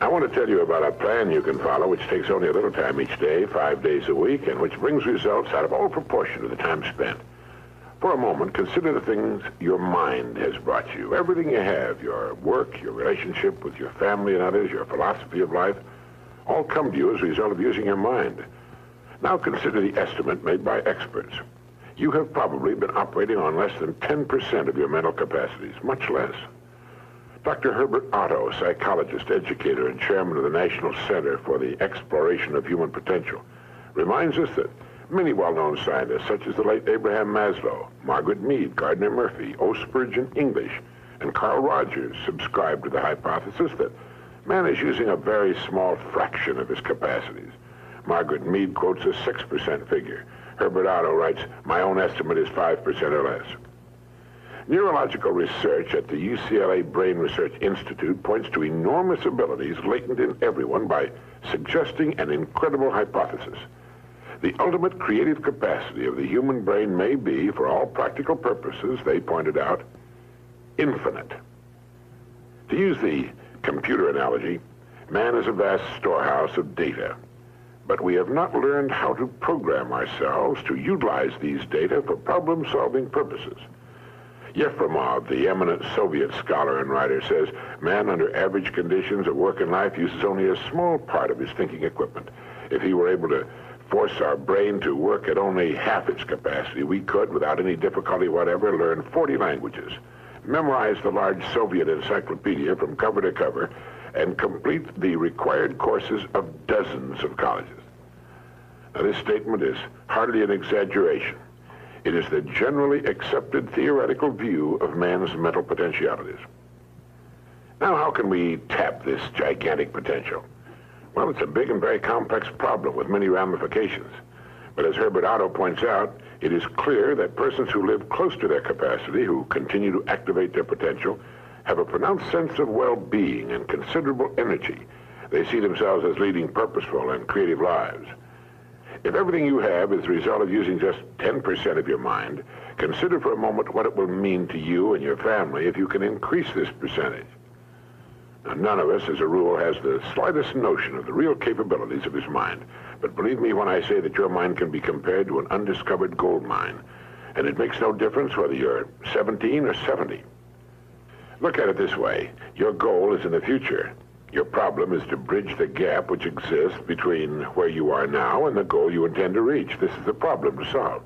want to tell you about a plan you can follow which takes only a little time each day, 5 days a week, and which brings results out of all proportion to the time spent. For a moment, consider the things your mind has brought you. Everything you have, your work, your relationship with your family and others, your philosophy of life, all come to you as a result of using your mind. Now consider the estimate made by experts. You have probably been operating on less than 10% of your mental capacities, much less. Dr. Herbert Otto, psychologist, educator, and chairman of the National Center for the Exploration of Human Potential, reminds us that many well-known scientists, such as the late Abraham Maslow, Margaret Mead, Gardner Murphy, O. Spurgeon English, and Carl Rogers, subscribe to the hypothesis that man is using a very small fraction of his capacities. Margaret Mead quotes a 6% figure. Herbert Otto writes, "My own estimate is 5% or less." Neurological research at the UCLA Brain Research Institute points to enormous abilities latent in everyone by suggesting an incredible hypothesis. The ultimate creative capacity of the human brain may be, for all practical purposes, they pointed out, infinite. To use the computer analogy, man is a vast storehouse of data, but we have not learned how to program ourselves to utilize these data for problem-solving purposes. Yefremov, the eminent Soviet scholar and writer, says man under average conditions of work and life uses only a small part of his thinking equipment. If he were able to force our brain to work at only half its capacity, we could, without any difficulty whatever, learn 40 languages, memorize the large Soviet encyclopedia from cover to cover, and complete the required courses of dozens of colleges. Now, this statement is hardly an exaggeration. It is the generally accepted theoretical view of man's mental potentialities. Now, how can we tap this gigantic potential? Well, it's a big and very complex problem with many ramifications. But as Herbert Otto points out, it is clear that persons who live close to their capacity, who continue to activate their potential, have a pronounced sense of well-being and considerable energy. They see themselves as leading purposeful and creative lives. If everything you have is the result of using just 10% of your mind, consider for a moment what it will mean to you and your family if you can increase this percentage. Now, none of us, as a rule, has the slightest notion of the real capabilities of his mind. But believe me when I say that your mind can be compared to an undiscovered gold mine. And it makes no difference whether you're 17 or 70. Look at it this way. Your goal is in the future. Your problem is to bridge the gap which exists between where you are now and the goal you intend to reach. This is the problem to solve.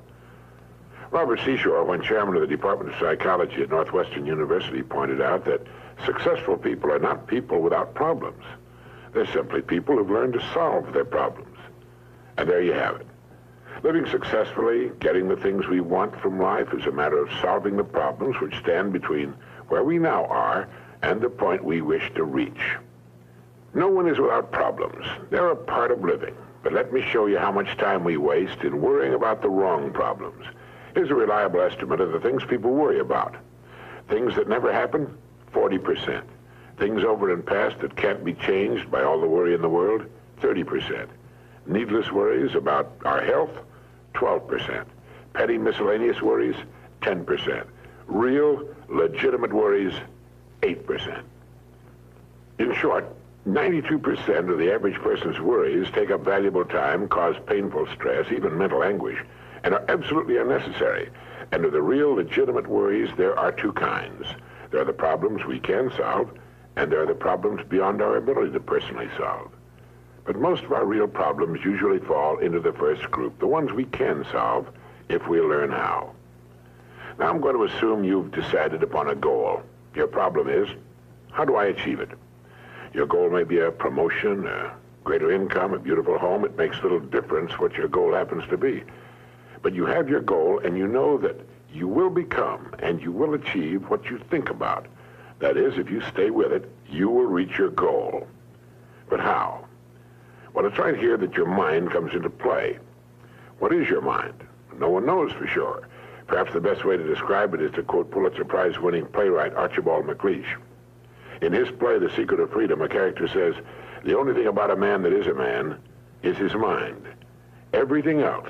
Robert Seashore, when chairman of the Department of Psychology at Northwestern University, pointed out that successful people are not people without problems. They're simply people who've learned to solve their problems. And there you have it. Living successfully, getting the things we want from life, is a matter of solving the problems which stand between where we now are and the point we wish to reach. No one is without problems. They're a part of living. But let me show you how much time we waste in worrying about the wrong problems. Here's a reliable estimate of the things people worry about. Things that never happen, 40%. Things over and past that can't be changed by all the worry in the world, 30%. Needless worries about our health, 12%. Petty miscellaneous worries, 10%. Real, legitimate worries, 8%. In short, 92% of the average person's worries take up valuable time, cause painful stress, even mental anguish, and are absolutely unnecessary. And of the real, legitimate worries, there are two kinds. There are the problems we can solve, and there are the problems beyond our ability to personally solve. But most of our real problems usually fall into the first group, the ones we can solve if we learn how. Now, I'm going to assume you've decided upon a goal. Your problem is, how do I achieve it? Your goal may be a promotion, a greater income, a beautiful home. It makes little difference what your goal happens to be. But you have your goal, and you know that you will become and you will achieve what you think about. That is, if you stay with it, you will reach your goal. But how? Well, it's right here that your mind comes into play. What is your mind? No one knows for sure. Perhaps the best way to describe it is to quote Pulitzer Prize-winning playwright Archibald MacLeish. In his play, The Secret of Freedom, a character says, "The only thing about a man that is a man is his mind. Everything else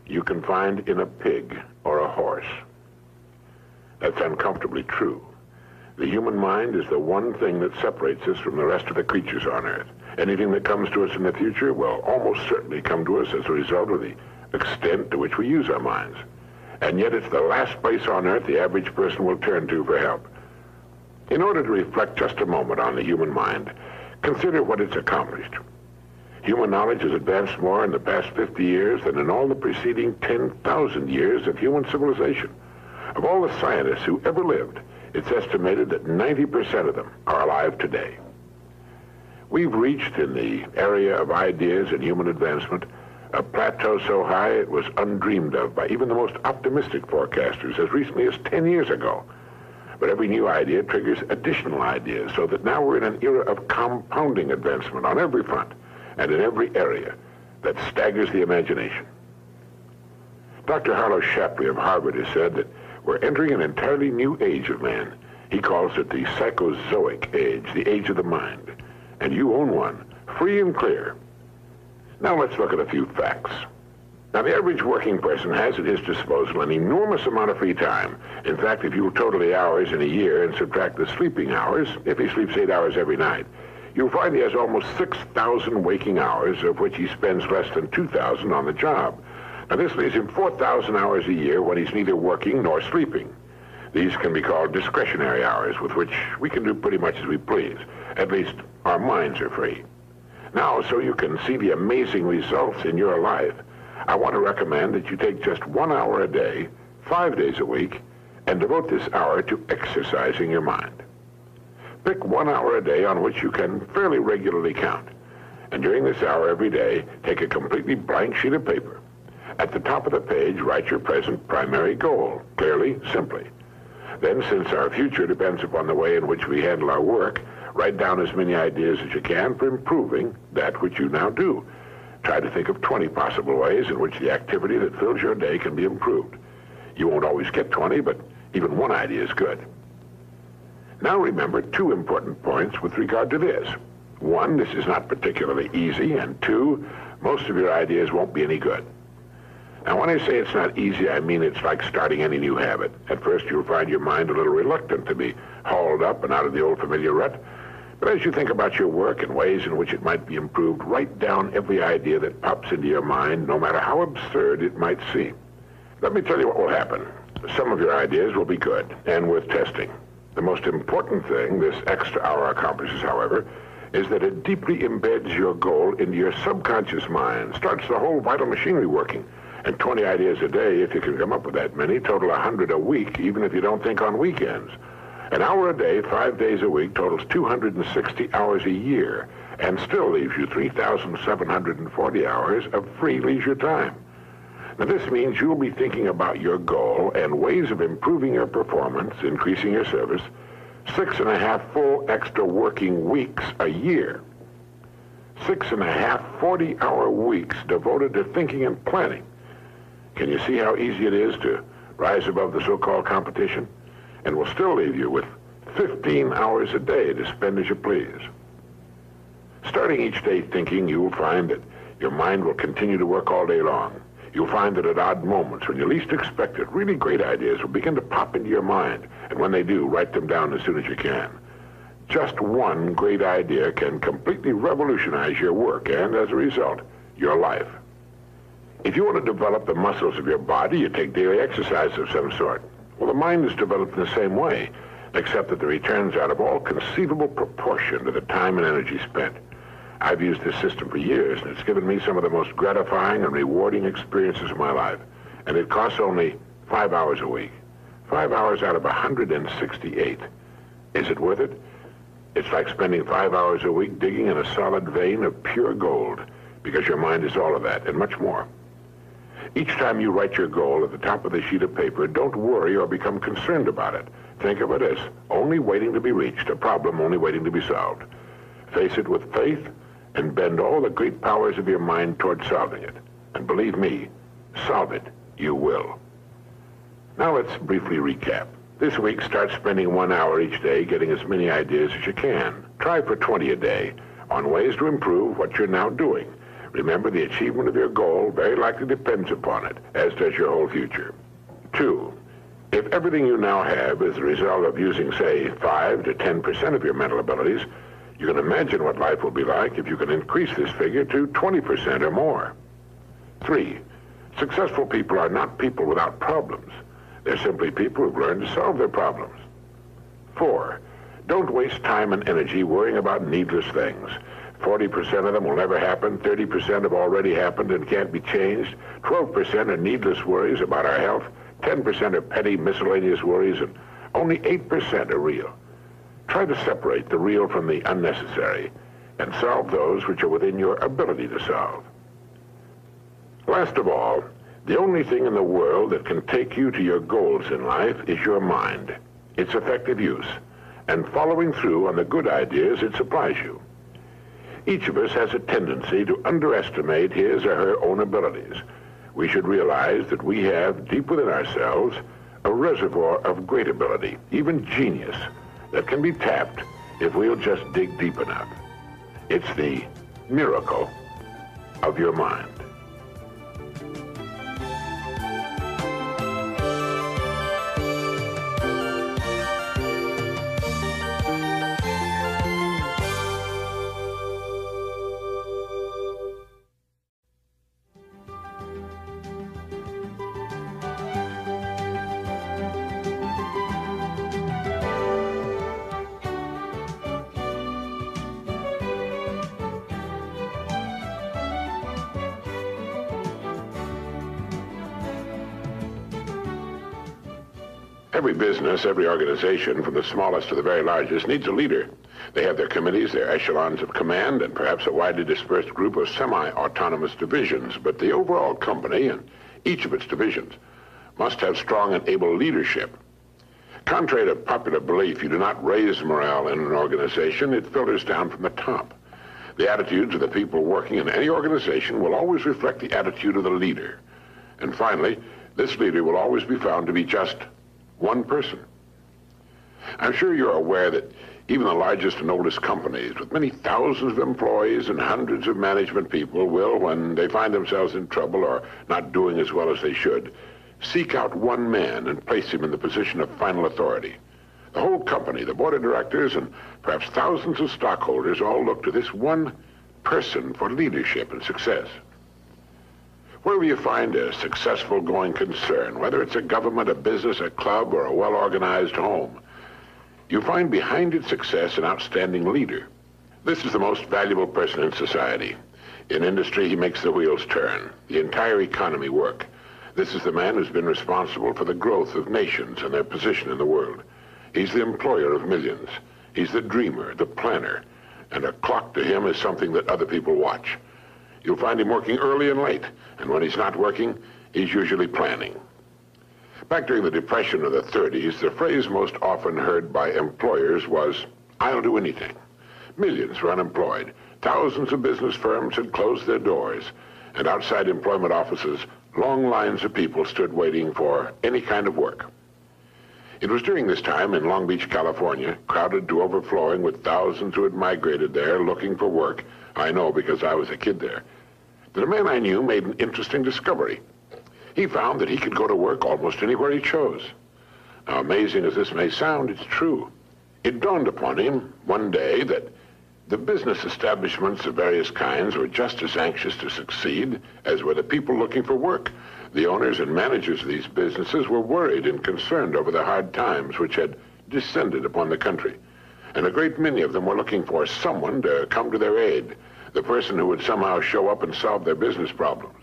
you can find in a pig or a horse." That's uncomfortably true. The human mind is the one thing that separates us from the rest of the creatures on Earth. Anything that comes to us in the future will almost certainly come to us as a result of the extent to which we use our minds. And yet it's the last place on Earth the average person will turn to for help. In order to reflect just a moment on the human mind, consider what it's accomplished. Human knowledge has advanced more in the past 50 years than in all the preceding 10,000 years of human civilization. Of all the scientists who ever lived, it's estimated that 90% of them are alive today. We've reached, in the area of ideas and human advancement, a plateau so high it was undreamed of by even the most optimistic forecasters as recently as 10 years ago. But every new idea triggers additional ideas, so that now we're in an era of compounding advancement on every front and in every area that staggers the imagination. Dr. Harlow Shapley of Harvard has said that we're entering an entirely new age of man. He calls it the psychozoic age, the age of the mind. And you own one, free and clear. Now let's look at a few facts. Now, the average working person has at his disposal an enormous amount of free time. In fact, if you total the hours in a year and subtract the sleeping hours, if he sleeps 8 hours every night, you'll find he has almost 6,000 waking hours, of which he spends less than 2,000 on the job. Now, this leaves him 4,000 hours a year when he's neither working nor sleeping. These can be called discretionary hours, with which we can do pretty much as we please. At least, our minds are free. Now, so you can see the amazing results in your life, I want to recommend that you take just 1 hour a day, 5 days a week, and devote this hour to exercising your mind. Pick 1 hour a day on which you can fairly regularly count. And during this hour every day, take a completely blank sheet of paper. At the top of the page, write your present primary goal, clearly, simply. Then, since our future depends upon the way in which we handle our work, write down as many ideas as you can for improving that which you now do. Try to think of 20 possible ways in which the activity that fills your day can be improved. You won't always get 20, but even one idea is good. Now remember 2 important points with regard to this. 1, this is not particularly easy, and 2, most of your ideas won't be any good. Now, when I say it's not easy, I mean it's like starting any new habit. At first, you'll find your mind a little reluctant to be hauled up and out of the old familiar rut. But as you think about your work and ways in which it might be improved, write down every idea that pops into your mind, no matter how absurd it might seem. Let me tell you what will happen. Some of your ideas will be good and worth testing. The most important thing this extra hour accomplishes, however, is that it deeply embeds your goal into your subconscious mind, starts the whole vital machinery working. And 20 ideas a day, if you can come up with that many, total 100 a week, even if you don't think on weekends. An hour a day, 5 days a week, totals 260 hours a year, and still leaves you 3,740 hours of free leisure time. Now, this means you'll be thinking about your goal and ways of improving your performance, increasing your service, 6.5 full extra working weeks a year. 6.5 40-hour weeks devoted to thinking and planning. Can you see how easy it is to rise above the so-called competition? And will still leave you with 15 hours a day to spend as you please. Starting each day thinking, you will find that your mind will continue to work all day long. You'll find that at odd moments, when you least expect it, really great ideas will begin to pop into your mind. And when they do, write them down as soon as you can. Just one great idea can completely revolutionize your work and, as a result, your life. If you want to develop the muscles of your body, you take daily exercise of some sort. Well, the mind is developed in the same way, except that the returns are out of all conceivable proportion to the time and energy spent. I've used this system for years, and it's given me some of the most gratifying and rewarding experiences of my life. And it costs only 5 hours a week. 5 hours out of 168. Is it worth it? It's like spending 5 hours a week digging in a solid vein of pure gold, because your mind is all of that and much more. Each time you write your goal at the top of the sheet of paper, don't worry or become concerned about it. Think of it as only waiting to be reached, a problem only waiting to be solved. Face it with faith and bend all the great powers of your mind toward solving it. And believe me, solve it, you will. Now let's briefly recap. This week, start spending 1 hour each day getting as many ideas as you can. Try for 20 a day on ways to improve what you're now doing. Remember, the achievement of your goal very likely depends upon it, as does your whole future. 2, If everything you now have is the result of using, say, 5 to 10% of your mental abilities, you can imagine what life will be like if you can increase this figure to 20% or more. 3, successful people are not people without problems. They're simply people who've learned to solve their problems. 4, don't waste time and energy worrying about needless things. 40% of them will never happen, 30% have already happened and can't be changed, 12% are needless worries about our health, 10% are petty miscellaneous worries, and only 8% are real. Try to separate the real from the unnecessary and solve those which are within your ability to solve. Last of all, the only thing in the world that can take you to your goals in life is your mind, its effective use, and following through on the good ideas it supplies you. Each of us has a tendency to underestimate his or her own abilities. We should realize that we have, deep within ourselves, a reservoir of great ability, even genius, that can be tapped if we'll just dig deep enough. It's the miracle of your mind. Every business, every organization, from the smallest to the very largest, needs a leader. They have their committees, their echelons of command, and perhaps a widely dispersed group of semi-autonomous divisions. But the overall company and each of its divisions must have strong and able leadership. Contrary to popular belief, you do not raise morale in an organization. It filters down from the top. The attitudes of the people working in any organization will always reflect the attitude of the leader. And finally, this leader will always be found to be just one person. I'm sure you're aware that even the largest and oldest companies, with many thousands of employees and hundreds of management people, will, when they find themselves in trouble or not doing as well as they should, seek out one man and place him in the position of final authority. The whole company, the board of directors, and perhaps thousands of stockholders all look to this one person for leadership and success. Wherever you find a successful going concern, whether it's a government, a business, a club, or a well-organized home, you find behind its success an outstanding leader. This is the most valuable person in society. In industry, he makes the wheels turn, the entire economy work. This is the man who's been responsible for the growth of nations and their position in the world. He's the employer of millions. He's the dreamer, the planner, and a clock to him is something that other people watch. You'll find him working early and late, and when he's not working, he's usually planning. Back during the Depression of the 30s, the phrase most often heard by employers was, "I'll do anything." Millions were unemployed. Thousands of business firms had closed their doors, and outside employment offices, long lines of people stood waiting for any kind of work. It was during this time in Long Beach, California, crowded to overflowing with thousands who had migrated there looking for work. I know because I was a kid there. That a man I knew made an interesting discovery. He found that he could go to work almost anywhere he chose. Now, amazing as this may sound, it's true. It dawned upon him one day that the business establishments of various kinds were just as anxious to succeed as were the people looking for work. The owners and managers of these businesses were worried and concerned over the hard times which had descended upon the country. And a great many of them were looking for someone to come to their aid, the person who would somehow show up and solve their business problems.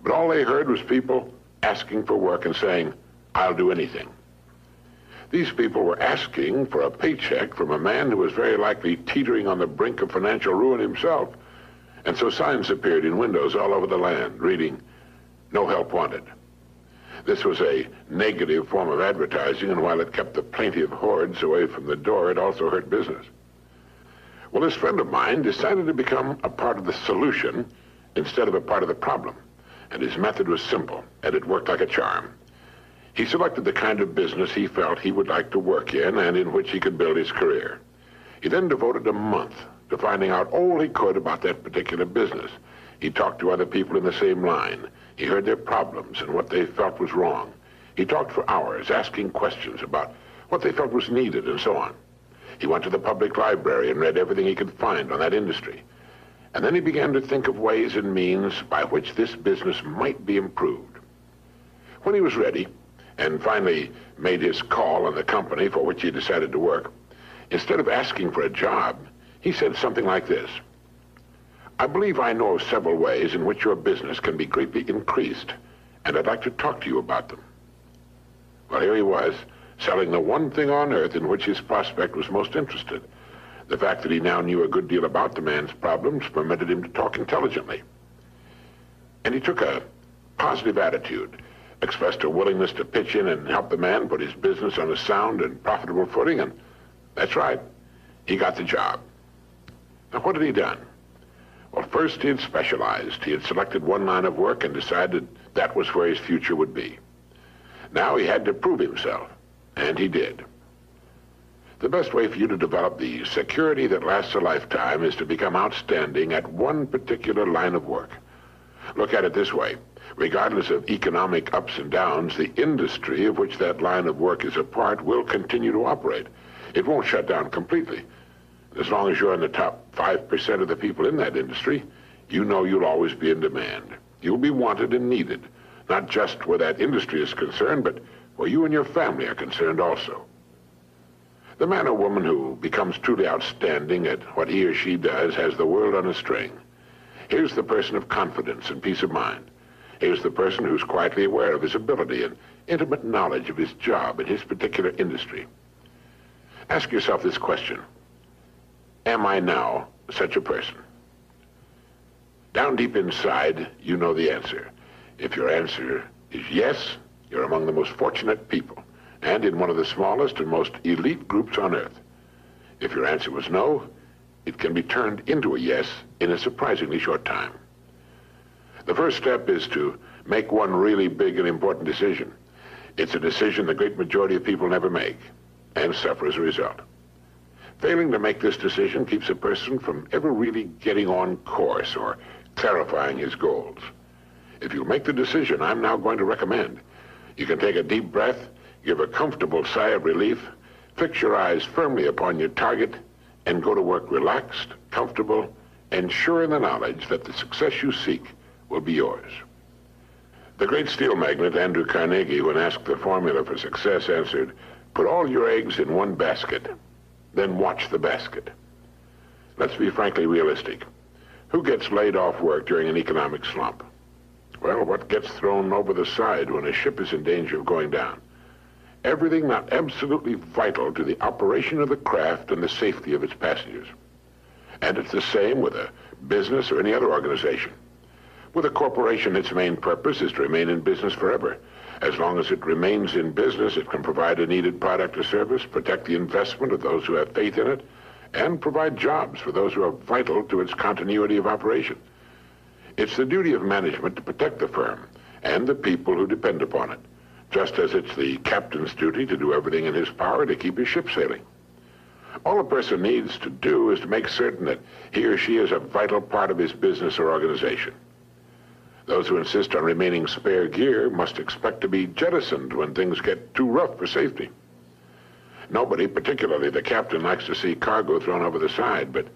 But all they heard was people asking for work and saying, "I'll do anything." These people were asking for a paycheck from a man who was very likely teetering on the brink of financial ruin himself. And so signs appeared in windows all over the land, reading, "No help wanted." This was a negative form of advertising, and while it kept the plaintive hordes away from the door, it also hurt business. Well, this friend of mine decided to become a part of the solution instead of a part of the problem. And his method was simple, and it worked like a charm. He selected the kind of business he felt he would like to work in and in which he could build his career. He then devoted a month to finding out all he could about that particular business. He talked to other people in the same line. He heard their problems and what they felt was wrong. He talked for hours, asking questions about what they felt was needed and so on. He went to the public library and read everything he could find on that industry. And then he began to think of ways and means by which this business might be improved. When he was ready, and finally made his call on the company for which he decided to work, instead of asking for a job, he said something like this: "I believe I know of several ways in which your business can be greatly increased, and I'd like to talk to you about them." Well, here he was, selling the one thing on earth in which his prospect was most interested. The fact that he now knew a good deal about the man's problems permitted him to talk intelligently. And he took a positive attitude, expressed a willingness to pitch in and help the man put his business on a sound and profitable footing, and that's right, he got the job. Now, what had he done? Well, first he had specialized. He had selected one line of work and decided that was where his future would be. Now he had to prove himself, and he did. The best way for you to develop the security that lasts a lifetime is to become outstanding at one particular line of work. Look at it this way. Regardless of economic ups and downs, the industry of which that line of work is a part will continue to operate. It won't shut down completely. As long as you're in the top 5% of the people in that industry, you know you'll always be in demand. You'll be wanted and needed, not just where that industry is concerned, but where you and your family are concerned also. The man or woman who becomes truly outstanding at what he or she does has the world on a string. Here's the person of confidence and peace of mind. Here's the person who's quietly aware of his ability and intimate knowledge of his job in his particular industry. Ask yourself this question: am I now such a person? Down deep inside, you know the answer. If your answer is yes, you're among the most fortunate people, and in one of the smallest and most elite groups on earth. If your answer was no, it can be turned into a yes in a surprisingly short time. The first step is to make one really big and important decision. It's a decision the great majority of people never make, and suffer as a result. Failing to make this decision keeps a person from ever really getting on course or clarifying his goals. If you make the decision I'm now going to recommend, you can take a deep breath, give a comfortable sigh of relief, fix your eyes firmly upon your target, and go to work relaxed, comfortable, and sure in the knowledge that the success you seek will be yours. The great steel magnate Andrew Carnegie, when asked the formula for success, answered, "Put all your eggs in one basket, then watch the basket." Let's be frankly realistic. Who gets laid off work during an economic slump? Well, what gets thrown over the side when a ship is in danger of going down? Everything not absolutely vital to the operation of the craft and the safety of its passengers. And it's the same with a business or any other organization. With a corporation, its main purpose is to remain in business forever. As long as it remains in business, it can provide a needed product or service, protect the investment of those who have faith in it, and provide jobs for those who are vital to its continuity of operation. It's the duty of management to protect the firm and the people who depend upon it, just as it's the captain's duty to do everything in his power to keep his ship sailing. All a person needs to do is to make certain that he or she is a vital part of his business or organization. Those who insist on remaining spare gear must expect to be jettisoned when things get too rough for safety. Nobody, particularly the captain, likes to see cargo thrown over the side, but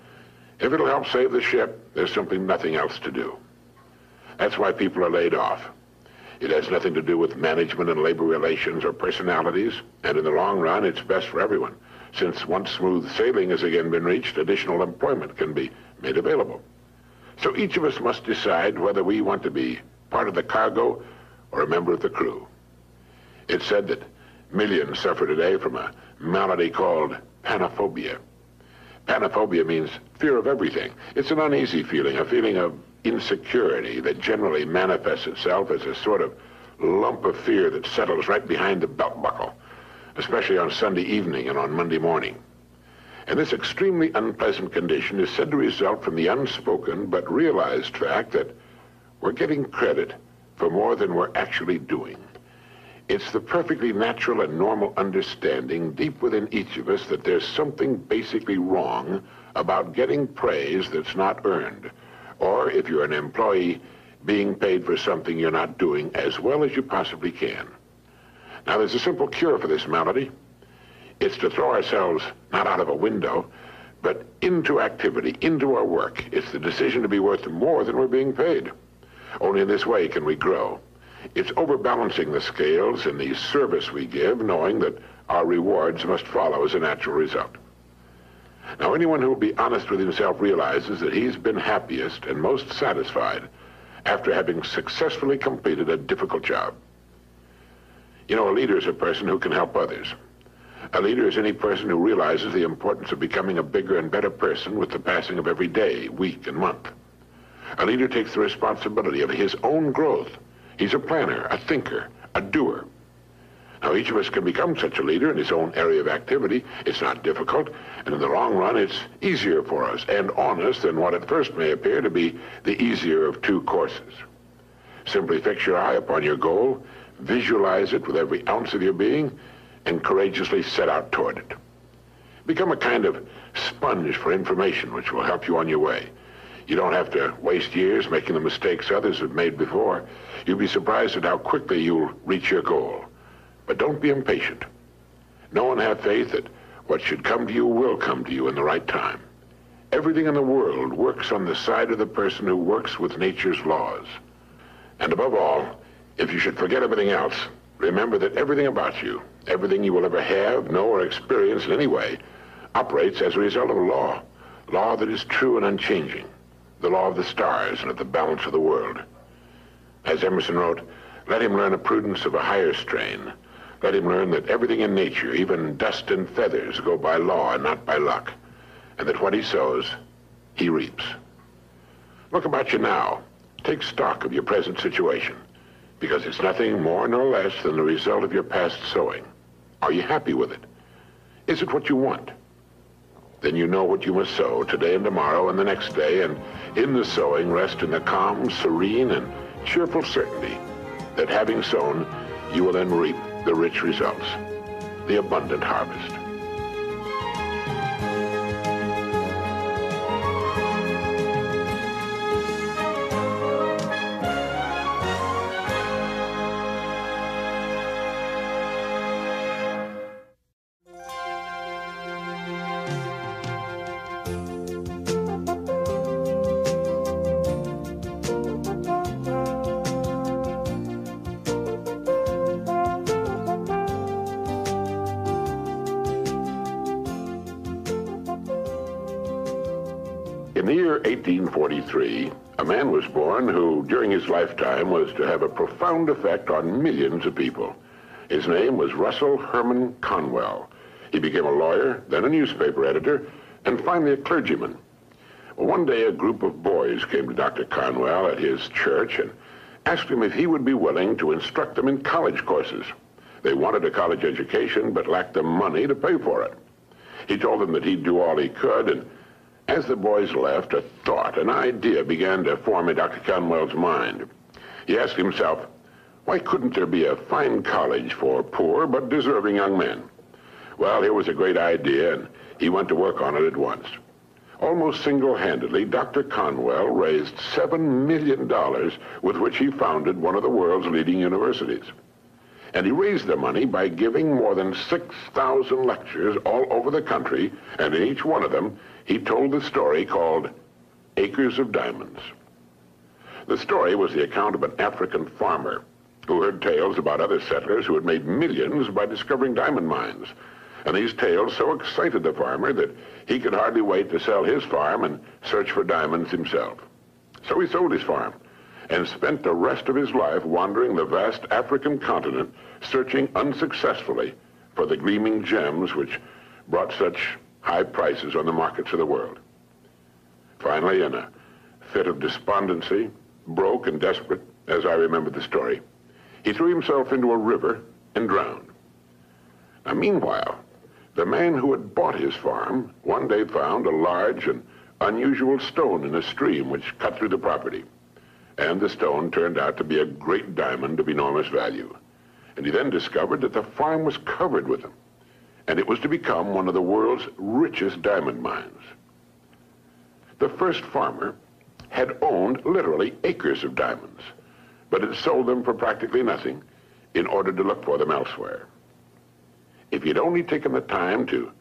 if it'll help save the ship, there's simply nothing else to do. That's why people are laid off. It has nothing to do with management and labor relations or personalities, and in the long run, it's best for everyone, since once smooth sailing has again been reached, additional employment can be made available. So each of us must decide whether we want to be part of the cargo or a member of the crew. It's said that millions suffer today from a malady called panophobia. Panophobia means fear of everything. It's an uneasy feeling, a feeling of insecurity that generally manifests itself as a sort of lump of fear that settles right behind the belt buckle, especially on Sunday evening and on Monday morning. And this extremely unpleasant condition is said to result from the unspoken but realized fact that we're getting credit for more than we're actually doing. It's the perfectly natural and normal understanding deep within each of us that there's something basically wrong about getting praise that's not earned, or if you're an employee, being paid for something you're not doing as well as you possibly can. Now, there's a simple cure for this malady. It's to throw ourselves not out of a window, but into activity, into our work. It's the decision to be worth more than we're being paid. Only in this way can we grow. It's overbalancing the scales in the service we give, knowing that our rewards must follow as a natural result. Now, anyone who will be honest with himself realizes that he's been happiest and most satisfied after having successfully completed a difficult job. You know, a leader is a person who can help others. A leader is any person who realizes the importance of becoming a bigger and better person with the passing of every day, week, and month. A leader takes the responsibility of his own growth. He's a planner, a thinker, a doer. Now, each of us can become such a leader in his own area of activity. It's not difficult, and in the long run, it's easier for us and on us than what at first may appear to be the easier of two courses. Simply fix your eye upon your goal, visualize it with every ounce of your being, and courageously set out toward it. Become a kind of sponge for information which will help you on your way. You don't have to waste years making the mistakes others have made before. You'll be surprised at how quickly you'll reach your goal. But don't be impatient. Know and have faith that what should come to you will come to you in the right time. Everything in the world works on the side of the person who works with nature's laws. And above all, if you should forget everything else, remember that everything about you, everything you will ever have, know, or experience in any way, operates as a result of a law that is true and unchanging, the law of the stars and of the balance of the world. As Emerson wrote, let him learn a prudence of a higher strain. Let him learn that everything in nature, even dust and feathers, go by law and not by luck, and that what he sows, he reaps. Look about you now. Take stock of your present situation, because it's nothing more nor less than the result of your past sowing. Are you happy with it? Is it what you want? Then you know what you must sow today and tomorrow and the next day, and in the sowing rest in the calm, serene, and cheerful certainty that having sown, you will then reap the rich results, the abundant harvest. In the year 1843, a man was born who, during his lifetime, was to have a profound effect on millions of people. His name was Russell Herman Conwell. He became a lawyer, then a newspaper editor, and finally a clergyman. Well, one day, a group of boys came to Dr. Conwell at his church and asked him if he would be willing to instruct them in college courses. They wanted a college education, but lacked the money to pay for it. He told them that he'd do all he could, and as the boys left, a thought, an idea began to form in Dr. Conwell's mind. He asked himself, why couldn't there be a fine college for poor but deserving young men? Well, here was a great idea, and he went to work on it at once. Almost single-handedly, Dr. Conwell raised $7 million with which he founded one of the world's leading universities. And he raised the money by giving more than 6,000 lectures all over the country, and in each one of them, he told the story called Acres of Diamonds. The story was the account of an African farmer who heard tales about other settlers who had made millions by discovering diamond mines. And these tales so excited the farmer that he could hardly wait to sell his farm and search for diamonds himself. So he sold his farm and spent the rest of his life wandering the vast African continent, searching unsuccessfully for the gleaming gems which brought such high prices on the markets of the world. Finally, in a fit of despondency, broke and desperate, as I remember the story, he threw himself into a river and drowned. Now, meanwhile, the man who had bought his farm one day found a large and unusual stone in a stream which cut through the property. And the stone turned out to be a great diamond of enormous value. And he then discovered that the farm was covered with them, and it was to become one of the world's richest diamond mines. The first farmer had owned literally acres of diamonds, but had sold them for practically nothing in order to look for them elsewhere. If he'd only taken the time to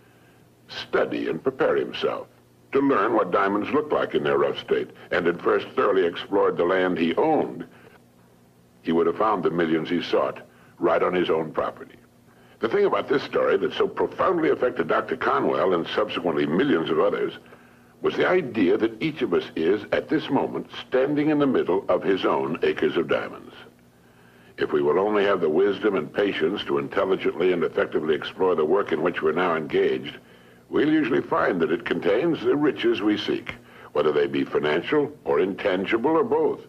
study and prepare himself, to learn what diamonds looked like in their rough state, and had first thoroughly explored the land he owned, he would have found the millions he sought right on his own property. The thing about this story that so profoundly affected Dr. Conwell and subsequently millions of others was the idea that each of us is, at this moment, standing in the middle of his own acres of diamonds. If we will only have the wisdom and patience to intelligently and effectively explore the work in which we're now engaged, we'll usually find that it contains the riches we seek, whether they be financial or intangible or both.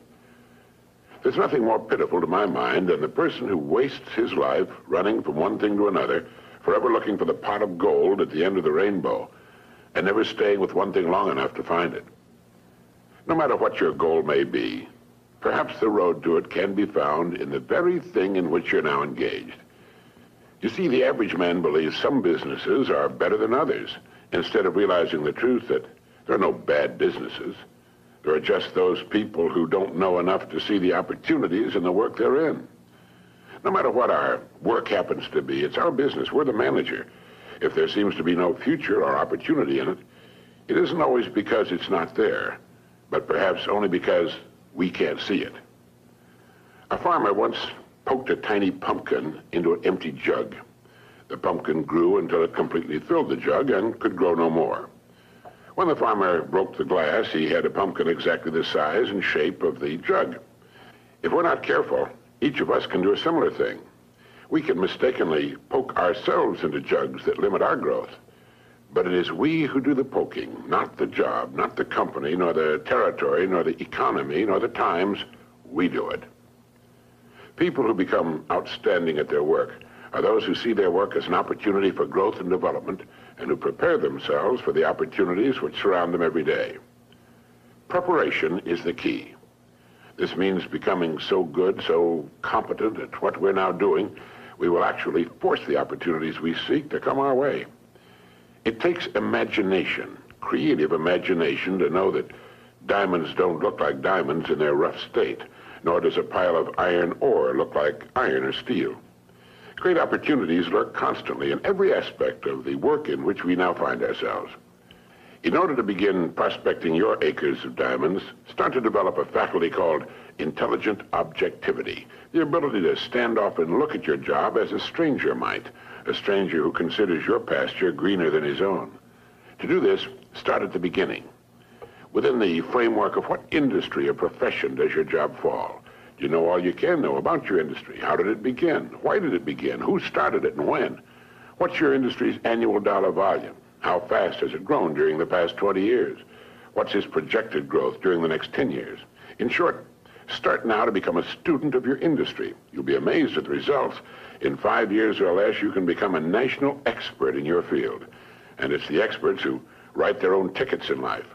There's nothing more pitiful to my mind than the person who wastes his life running from one thing to another, forever looking for the pot of gold at the end of the rainbow, and never staying with one thing long enough to find it. No matter what your goal may be, perhaps the road to it can be found in the very thing in which you're now engaged. You see, the average man believes some businesses are better than others, instead of realizing the truth that there are no bad businesses. There are just those people who don't know enough to see the opportunities in the work they're in. No matter what our work happens to be, it's our business. We're the manager. If there seems to be no future or opportunity in it, it isn't always because it's not there, but perhaps only because we can't see it. A farmer once poked a tiny pumpkin into an empty jug. The pumpkin grew until it completely filled the jug and could grow no more. When the farmer broke the glass, he had a pumpkin exactly the size and shape of the jug. If we're not careful, each of us can do a similar thing. We can mistakenly poke ourselves into jugs that limit our growth. But it is we who do the poking, not the job, not the company, nor the territory, nor the economy, nor the times. We do it. People who become outstanding at their work are those who see their work as an opportunity for growth and development, and who prepare themselves for the opportunities which surround them every day. Preparation is the key. This means becoming so good, so competent at what we're now doing, we will actually force the opportunities we seek to come our way. It takes imagination, creative imagination, to know that diamonds don't look like diamonds in their rough state, nor does a pile of iron ore look like iron or steel. Great opportunities lurk constantly in every aspect of the work in which we now find ourselves. In order to begin prospecting your acres of diamonds, start to develop a faculty called intelligent objectivity, the ability to stand off and look at your job as a stranger might, a stranger who considers your pasture greener than his own. To do this, start at the beginning. Within the framework of what industry or profession does your job fall? Do you know all you can know about your industry? How did it begin? Why did it begin? Who started it and when? What's your industry's annual dollar volume? How fast has it grown during the past 20 years? What's its projected growth during the next 10 years? In short, start now to become a student of your industry. You'll be amazed at the results. In 5 years or less, you can become a national expert in your field. And it's the experts who write their own tickets in life.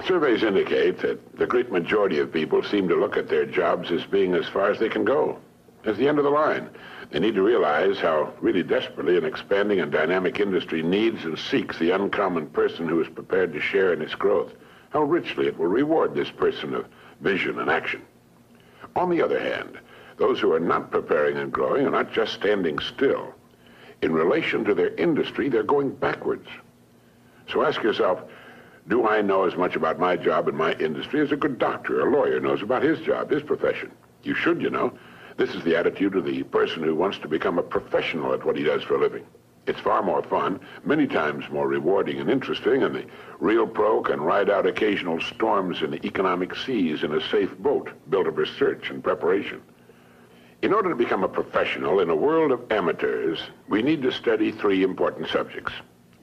Surveys indicate that the great majority of people seem to look at their jobs as being as far as they can go, as the end of the line. They need to realize how really desperately an expanding and dynamic industry needs and seeks the uncommon person who is prepared to share in its growth, how richly it will reward this person of vision and action. On the other hand, those who are not preparing and growing are not just standing still. In relation to their industry, they're going backwards. So ask yourself, do I know as much about my job and my industry as a good doctor or lawyer knows about his job, his profession? You should, you know. This is the attitude of the person who wants to become a professional at what he does for a living. It's far more fun, many times more rewarding and interesting, and the real pro can ride out occasional storms in the economic seas in a safe boat built of research and preparation. In order to become a professional in a world of amateurs, we need to study 3 important subjects.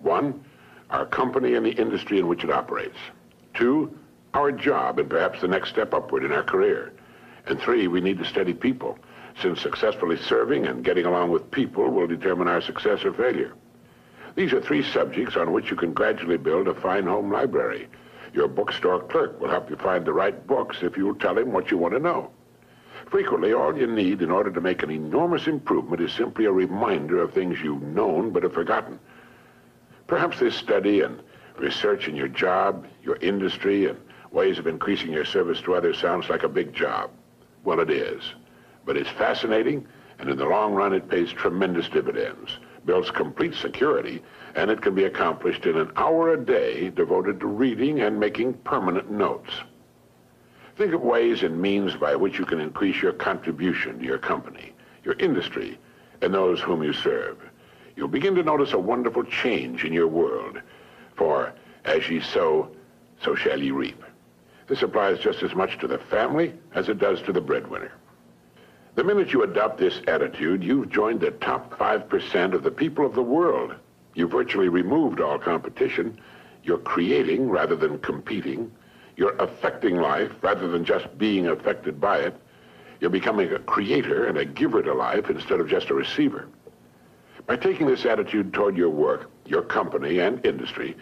1, our company and the industry in which it operates. 2, our job and perhaps the next step upward in our career. And 3, we need to study people, since successfully serving and getting along with people will determine our success or failure. These are 3 subjects on which you can gradually build a fine home library. Your bookstore clerk will help you find the right books if you will tell him what you want to know. Frequently, all you need in order to make an enormous improvement is simply a reminder of things you've known but have forgotten. Perhaps this study and research in your job, your industry, and ways of increasing your service to others sounds like a big job. Well, it is. But it's fascinating, And in the long run, it pays tremendous dividends, builds complete security, and it can be accomplished in an hour a day devoted to reading and making permanent notes. Think of ways and means by which you can increase your contribution to your company, your industry, and those whom you serve. You'll begin to notice a wonderful change in your world. For as ye sow, so shall ye reap. This applies just as much to the family as it does to the breadwinner. The minute you adopt this attitude, you've joined the top 5% of the people of the world. You've virtually removed all competition. You're creating rather than competing. You're affecting life rather than just being affected by it. You're becoming a creator and a giver to life instead of just a receiver. By taking this attitude toward your work, your company, and industry,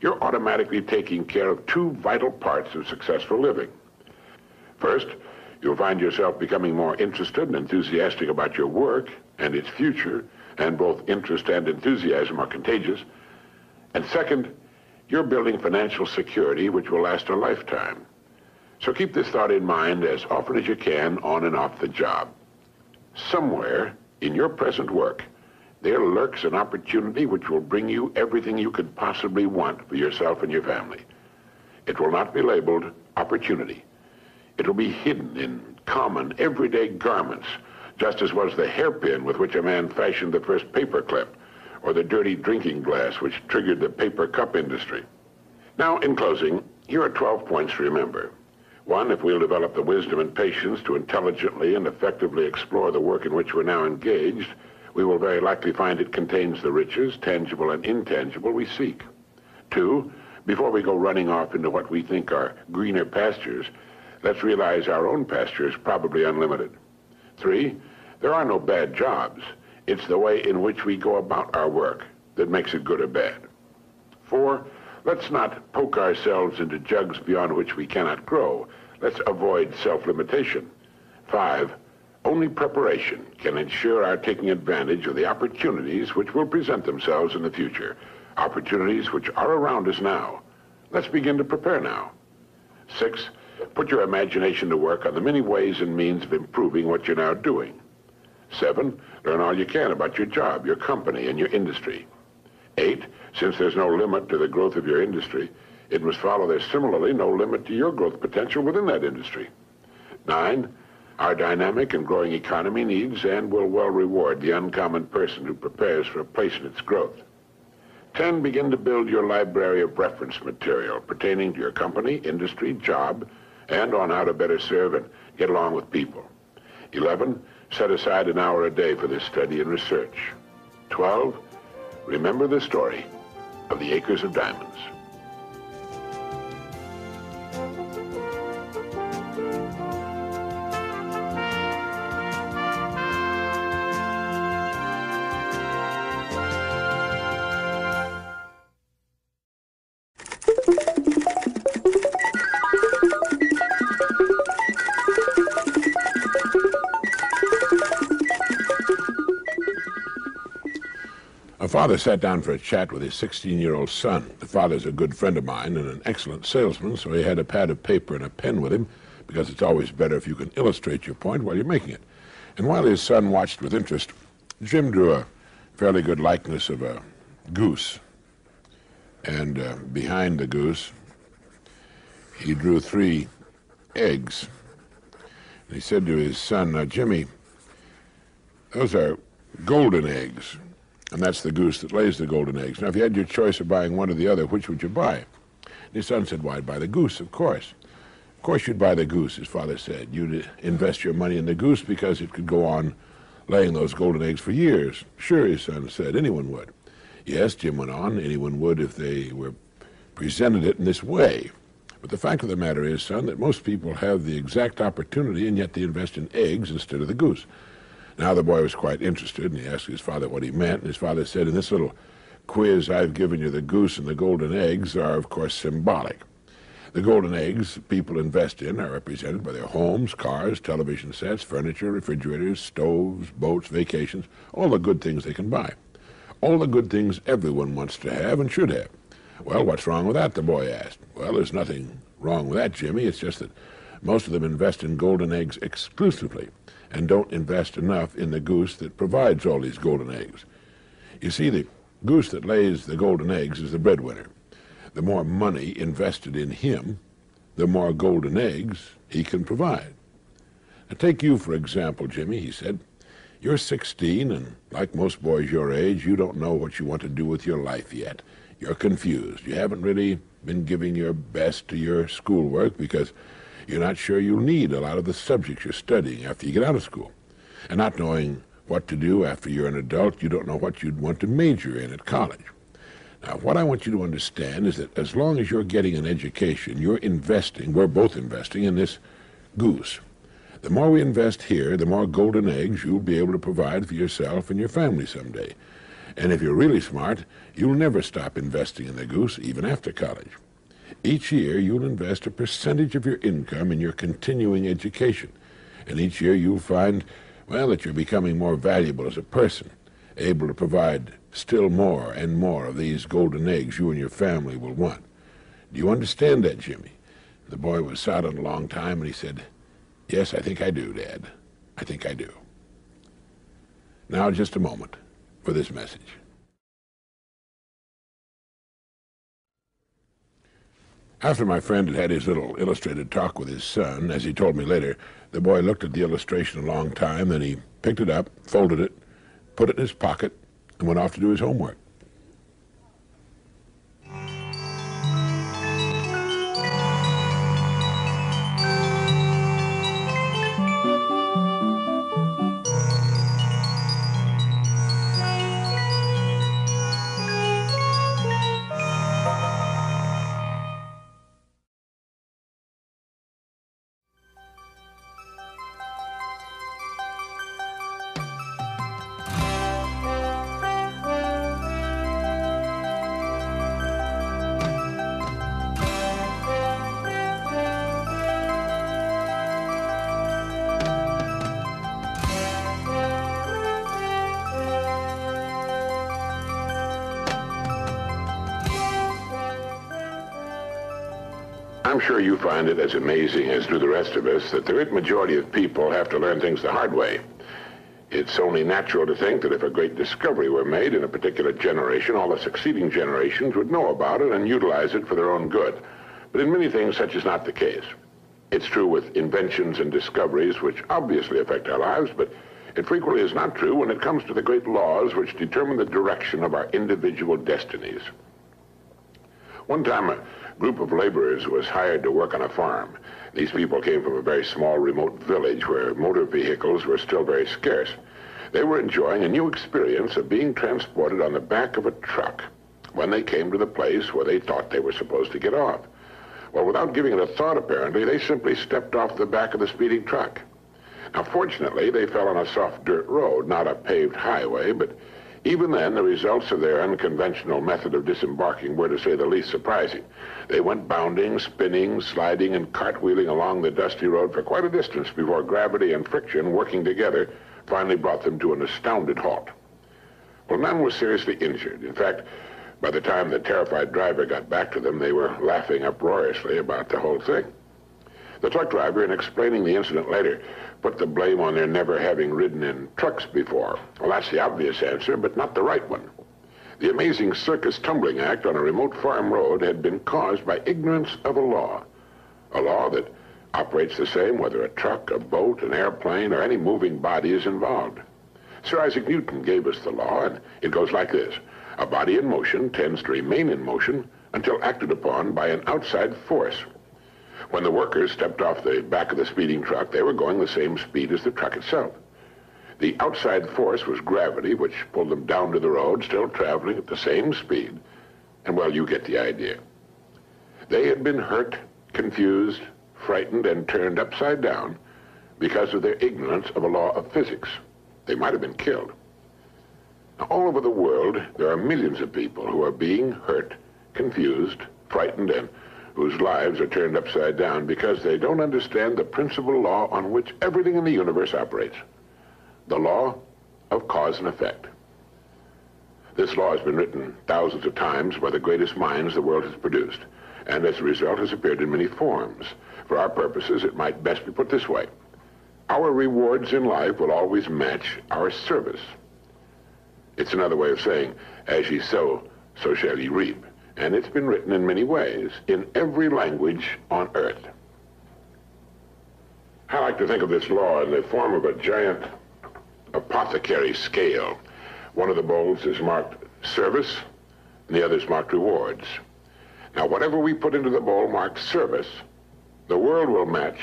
you're automatically taking care of two vital parts of successful living. First, you'll find yourself becoming more interested and enthusiastic about your work and its future, and both interest and enthusiasm are contagious. And second, you're building financial security which will last a lifetime. So keep this thought in mind as often as you can on and off the job. Somewhere in your present work, there lurks an opportunity which will bring you everything you could possibly want for yourself and your family. It will not be labeled opportunity. It will be hidden in common, everyday garments, just as was the hairpin with which a man fashioned the first paperclip, or the dirty drinking glass which triggered the paper cup industry. Now, in closing, here are 12 points to remember. 1, if we'll develop the wisdom and patience to intelligently and effectively explore the work in which we're now engaged, we will very likely find it contains the riches, tangible and intangible, we seek. 2, before we go running off into what we think are greener pastures, let's realize our own pasture is probably unlimited. 3, there are no bad jobs. It's the way in which we go about our work that makes it good or bad. 4, let's not poke ourselves into jugs beyond which we cannot grow. Let's avoid self-limitation. 5, only preparation can ensure our taking advantage of the opportunities which will present themselves in the future, opportunities which are around us now. Let's begin to prepare now. 6, put your imagination to work on the many ways and means of improving what you're now doing. 7, learn all you can about your job, your company, and your industry. 8, since there's no limit to the growth of your industry, it must follow there's similarly no limit to your growth potential within that industry. 9, our dynamic and growing economy needs and will well reward the uncommon person who prepares for a place in its growth. 10, begin to build your library of reference material pertaining to your company, industry, job, and on how to better serve and get along with people. 11, set aside an hour a day for this study and research. 12, remember the story of the acres of diamonds. A father sat down for a chat with his 16-year-old son. The father's a good friend of mine and an excellent salesman, so he had a pad of paper and a pen with him, because it's always better if you can illustrate your point while you're making it. And while his son watched with interest, Jim drew a fairly good likeness of a goose. And behind the goose, he drew 3 eggs. And he said to his son, "Now, Jimmy, those are golden eggs. And that's the goose that lays the golden eggs. Now, if you had your choice of buying one or the other, which would you buy?" And his son said, "Why, I'd buy the goose, of course." "Of course you'd buy the goose," his father said. "You'd invest your money in the goose because it could go on laying those golden eggs for years." "Sure," his son said, "anyone would." "Yes," Jim went on, "anyone would if they were presented it in this way. But the fact of the matter is, son, that most people have the exact opportunity, and yet they invest in eggs instead of the goose." Now the boy was quite interested, and he asked his father what he meant, and his father said, "In this little quiz I've given you, the goose and the golden eggs are, of course, symbolic. The golden eggs people invest in are represented by their homes, cars, television sets, furniture, refrigerators, stoves, boats, vacations, all the good things they can buy. All the good things everyone wants to have and should have." "Well, what's wrong with that?" the boy asked. "Well, there's nothing wrong with that, Jimmy. It's just that most of them invest in golden eggs exclusively, and don't invest enough in the goose that provides all these golden eggs. You see, the goose that lays the golden eggs is the breadwinner. The more money invested in him, the more golden eggs he can provide. Now, take you, for example, Jimmy, he said. You're 16, and like most boys your age, you don't know what you want to do with your life yet. You're confused. You haven't really been giving your best to your schoolwork because you're not sure you'll need a lot of the subjects you're studying after you get out of school. And not knowing what to do after you're an adult, you don't know what you'd want to major in at college. Now, what I want you to understand is that as long as you're getting an education, you're investing, we're both investing in this goose. The more we invest here, the more golden eggs you'll be able to provide for yourself and your family someday. And if you're really smart, you'll never stop investing in the goose, even after college. Each year, you'll invest a percentage of your income in your continuing education. And each year, you'll find, well, that you're becoming more valuable as a person, able to provide still more and more of these golden eggs you and your family will want. Do you understand that, Jimmy? The boy was silent a long time, and he said, "Yes, I think I do, Dad. I think I do." Now, just a moment for this message. After my friend had had his little illustrated talk with his son, as he told me later, the boy looked at the illustration a long time, then he picked it up, folded it, put it in his pocket, and went off to do his homework. I'm sure you find it as amazing as do the rest of us that the great majority of people have to learn things the hard way. It's only natural to think that if a great discovery were made in a particular generation, all the succeeding generations would know about it and utilize it for their own good. But in many things, such is not the case. It's true with inventions and discoveries which obviously affect our lives, but it frequently is not true when it comes to the great laws which determine the direction of our individual destinies. One time, a group of laborers was hired to work on a farm. These people came from a very small, remote village where motor vehicles were still very scarce. They were enjoying a new experience of being transported on the back of a truck when they came to the place where they thought they were supposed to get off. Well, without giving it a thought, apparently, they simply stepped off the back of the speeding truck. Now, fortunately, they fell on a soft dirt road, not a paved highway, but even then, the results of their unconventional method of disembarking were, to say the least, surprising. They went bounding, spinning, sliding, and cartwheeling along the dusty road for quite a distance before gravity and friction, working together, finally brought them to an astounded halt. Well, none was seriously injured. In fact, by the time the terrified driver got back to them, they were laughing uproariously about the whole thing. The truck driver, in explaining the incident later, put the blame on their never having ridden in trucks before. Well, that's the obvious answer, but not the right one. The amazing circus tumbling act on a remote farm road had been caused by ignorance of a law that operates the same whether a truck, a boat, an airplane, or any moving body is involved. Sir Isaac Newton gave us the law, and it goes like this. A body in motion tends to remain in motion until acted upon by an outside force. When the workers stepped off the back of the speeding truck, they were going the same speed as the truck itself. The outside force was gravity, which pulled them down to the road, still traveling at the same speed. And, well, you get the idea. They had been hurt, confused, frightened, and turned upside down because of their ignorance of a law of physics. They might have been killed. Now, all over the world, there are millions of people who are being hurt, confused, frightened, and whose lives are turned upside down because they don't understand the principal law on which everything in the universe operates, the law of cause and effect. This law has been written thousands of times by the greatest minds the world has produced, and as a result has appeared in many forms. For our purposes, it might best be put this way. Our rewards in life will always match our service. It's another way of saying, as ye sow, so shall ye reap. And it's been written in many ways, in every language on earth. I like to think of this law in the form of a giant apothecary scale. One of the bowls is marked service, and the other is marked rewards. Now, whatever we put into the bowl marked service, the world will match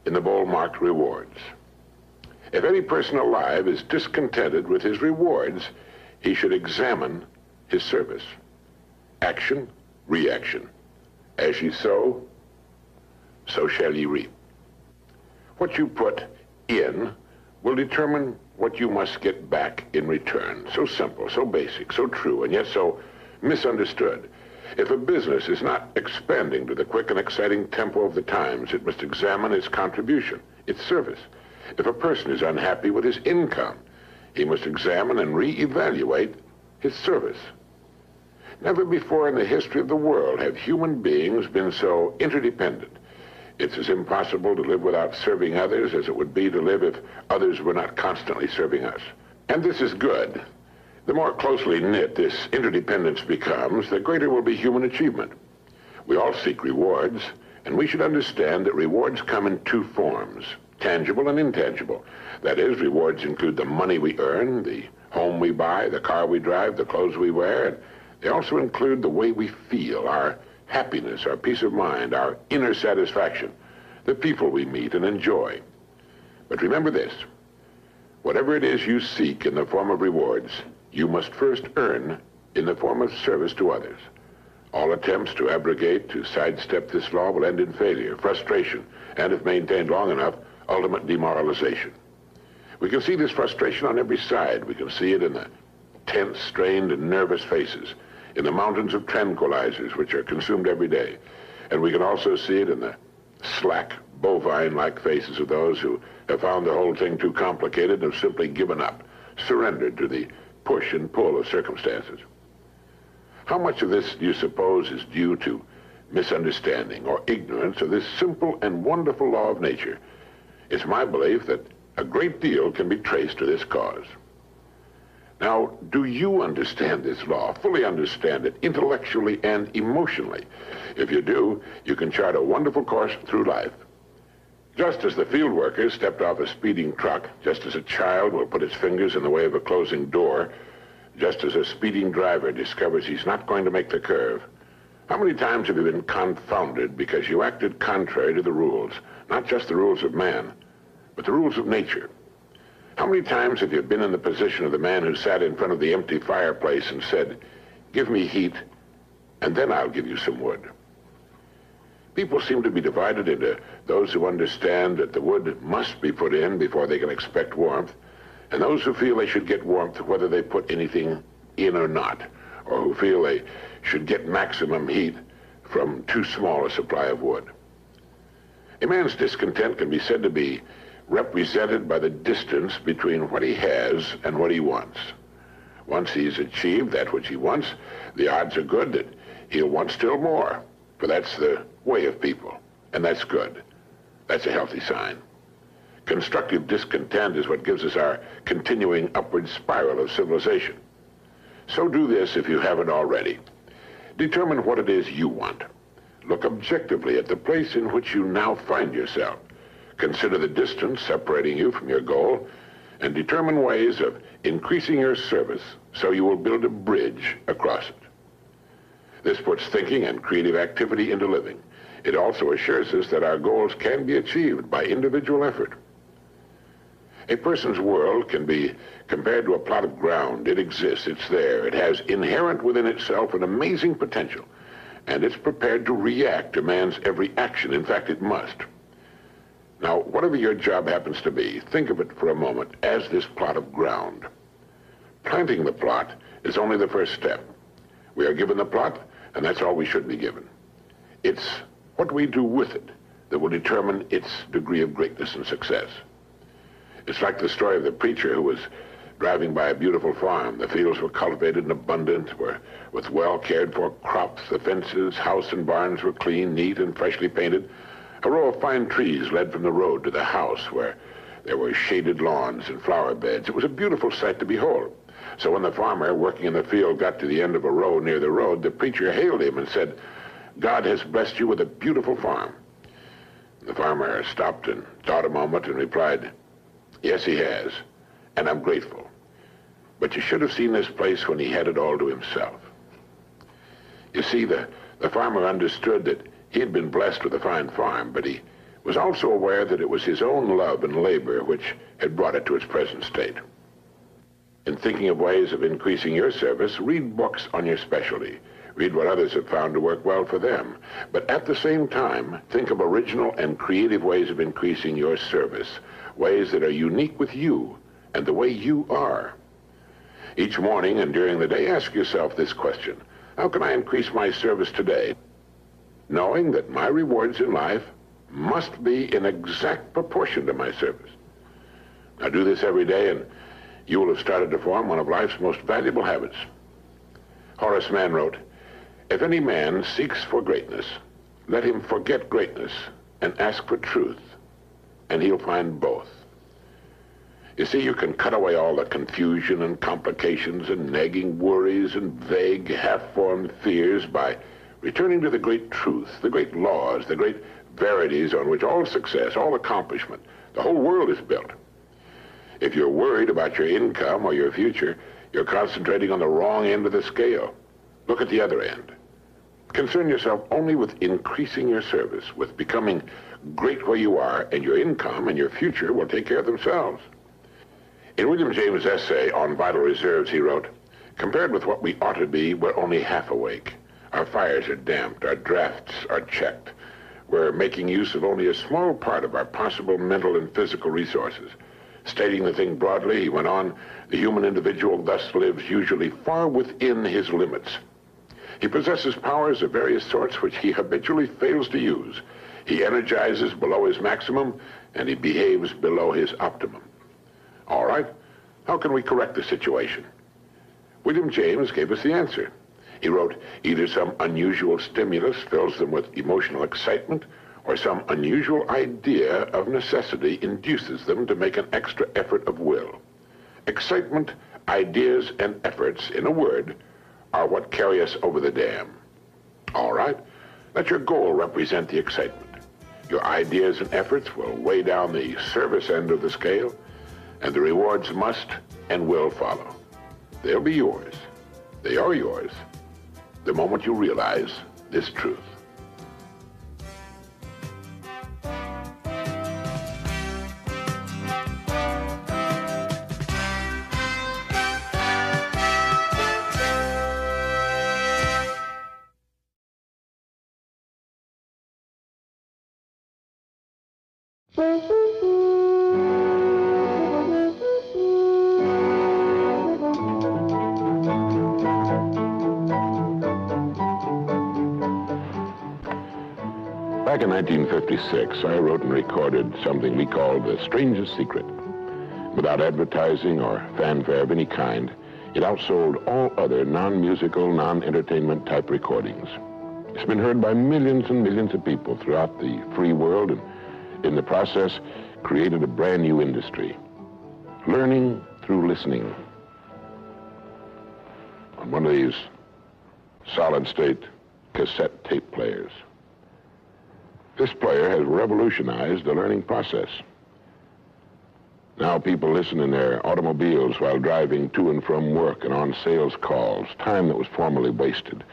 in the bowl marked rewards. If any person alive is discontented with his rewards, he should examine his service. Action, reaction. As ye sow, so shall ye reap. What you put in will determine what you must get back in return. So simple, so basic, so true, and yet so misunderstood. If a business is not expanding to the quick and exciting tempo of the times, it must examine its contribution, its service. If a person is unhappy with his income, he must examine and reevaluate his service. Never before in the history of the world have human beings been so interdependent. It's as impossible to live without serving others as it would be to live if others were not constantly serving us. And this is good. The more closely knit this interdependence becomes, the greater will be human achievement. We all seek rewards, and we should understand that rewards come in two forms, tangible and intangible. That is, rewards include the money we earn, the home we buy, the car we drive, the clothes we wear, and they also include the way we feel, our happiness, our peace of mind, our inner satisfaction, the people we meet and enjoy. But remember this, whatever it is you seek in the form of rewards, you must first earn in the form of service to others. All attempts to abrogate, to sidestep this law will end in failure, frustration, and if maintained long enough, ultimate demoralization. We can see this frustration on every side. We can see it in the tense, strained, and nervous faces, in the mountains of tranquilizers which are consumed every day. And we can also see it in the slack, bovine-like faces of those who have found the whole thing too complicated and have simply given up, surrendered to the push and pull of circumstances. How much of this do you suppose is due to misunderstanding or ignorance of this simple and wonderful law of nature? It's my belief that a great deal can be traced to this cause. Now, do you understand this law, fully understand it, intellectually and emotionally? If you do, you can chart a wonderful course through life. Just as the field worker stepped off a speeding truck, just as a child will put his fingers in the way of a closing door, just as a speeding driver discovers he's not going to make the curve, how many times have you been confounded because you acted contrary to the rules, not just the rules of man, but the rules of nature? How many times have you been in the position of the man who sat in front of the empty fireplace and said, "Give me heat, and then I'll give you some wood"? People seem to be divided into those who understand that the wood must be put in before they can expect warmth, and those who feel they should get warmth whether they put anything in or not, or who feel they should get maximum heat from too small a supply of wood. A man's discontent can be said to be represented by the distance between what he has and what he wants. Once he's achieved that which he wants, the odds are good that he'll want still more, for that's the way of people, and that's good. That's a healthy sign. Constructive discontent is what gives us our continuing upward spiral of civilization. So do this if you haven't already. Determine what it is you want. Look objectively at the place in which you now find yourself. Consider the distance separating you from your goal, and determine ways of increasing your service so you will build a bridge across it. This puts thinking and creative activity into living. It also assures us that our goals can be achieved by individual effort. A person's world can be compared to a plot of ground. It exists, it's there. It has inherent within itself an amazing potential, and it's prepared to react to man's every action. In fact, it must. Now, whatever your job happens to be, think of it for a moment as this plot of ground. Planting the plot is only the first step. We are given the plot, and that's all we should be given. It's what we do with it that will determine its degree of greatness and success. It's like the story of the preacher who was driving by a beautiful farm. The fields were cultivated and abundant, with well cared for crops. The fences, house, and barns were clean, neat, and freshly painted. A row of fine trees led from the road to the house where there were shaded lawns and flower beds. It was a beautiful sight to behold. So when the farmer working in the field got to the end of a row near the road, the preacher hailed him and said, "God has blessed you with a beautiful farm." The farmer stopped and thought a moment and replied, "Yes, he has, and I'm grateful. But you should have seen this place when he had it all to himself." You see, the farmer understood that he had been blessed with a fine farm, but he was also aware that it was his own love and labor which had brought it to its present state. In thinking of ways of increasing your service, read books on your specialty. Read what others have found to work well for them. But at the same time, think of original and creative ways of increasing your service, ways that are unique with you and the way you are. Each morning and during the day, ask yourself this question: how can I increase my service today, knowing that my rewards in life must be in exact proportion to my service? Now do this every day and you will have started to form one of life's most valuable habits. Horace Mann wrote, "If any man seeks for greatness, let him forget greatness and ask for truth, and he'll find both." You see, you can cut away all the confusion and complications and nagging worries and vague, half-formed fears by returning to the great truth, the great laws, the great verities on which all success, all accomplishment, the whole world is built. If you're worried about your income or your future, you're concentrating on the wrong end of the scale. Look at the other end. Concern yourself only with increasing your service, with becoming great where you are, and your income and your future will take care of themselves. In William James' essay on vital reserves, he wrote, "Compared with what we ought to be, we're only half awake. Our fires are damped, our drafts are checked. We're making use of only a small part of our possible mental and physical resources." Stating the thing broadly, he went on, "The human individual thus lives usually far within his limits. He possesses powers of various sorts which he habitually fails to use. He energizes below his maximum, and he behaves below his optimum." All right, how can we correct the situation? William James gave us the answer. He wrote, "Either some unusual stimulus fills them with emotional excitement, or some unusual idea of necessity induces them to make an extra effort of will. Excitement, ideas, and efforts, in a word, are what carry us over the dam." All right, let your goal represent the excitement. Your ideas and efforts will weigh down the service end of the scale, and the rewards must and will follow. They'll be yours. They are yours the moment you realize this truth. Back in 1956, I wrote and recorded something we called The Strangest Secret. Without advertising or fanfare of any kind, it outsold all other non-musical, non-entertainment type recordings. It's been heard by millions and millions of people throughout the free world, and in the process, created a brand new industry. Learning through listening. On one of these solid-state cassette tape players. This player has revolutionized the learning process. Now people listen in their automobiles while driving to and from work and on sales calls, time that was formerly wasted,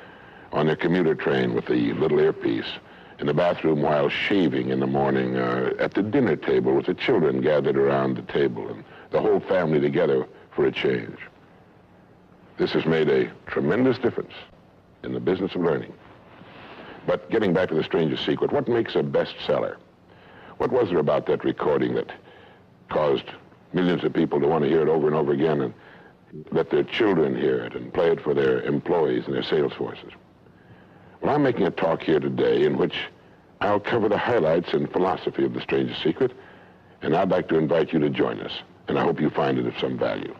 on their commuter train with the little earpiece, in the bathroom while shaving in the morning, at the dinner table with the children gathered around the table and the whole family together for a change. This has made a tremendous difference in the business of learning. But getting back to The Strangest Secret, what makes a bestseller? What was there about that recording that caused millions of people to want to hear it over and over again and let their children hear it and play it for their employees and their sales forces? Well, I'm making a talk here today in which I'll cover the highlights and philosophy of The Strangest Secret, and I'd like to invite you to join us, and I hope you find it of some value.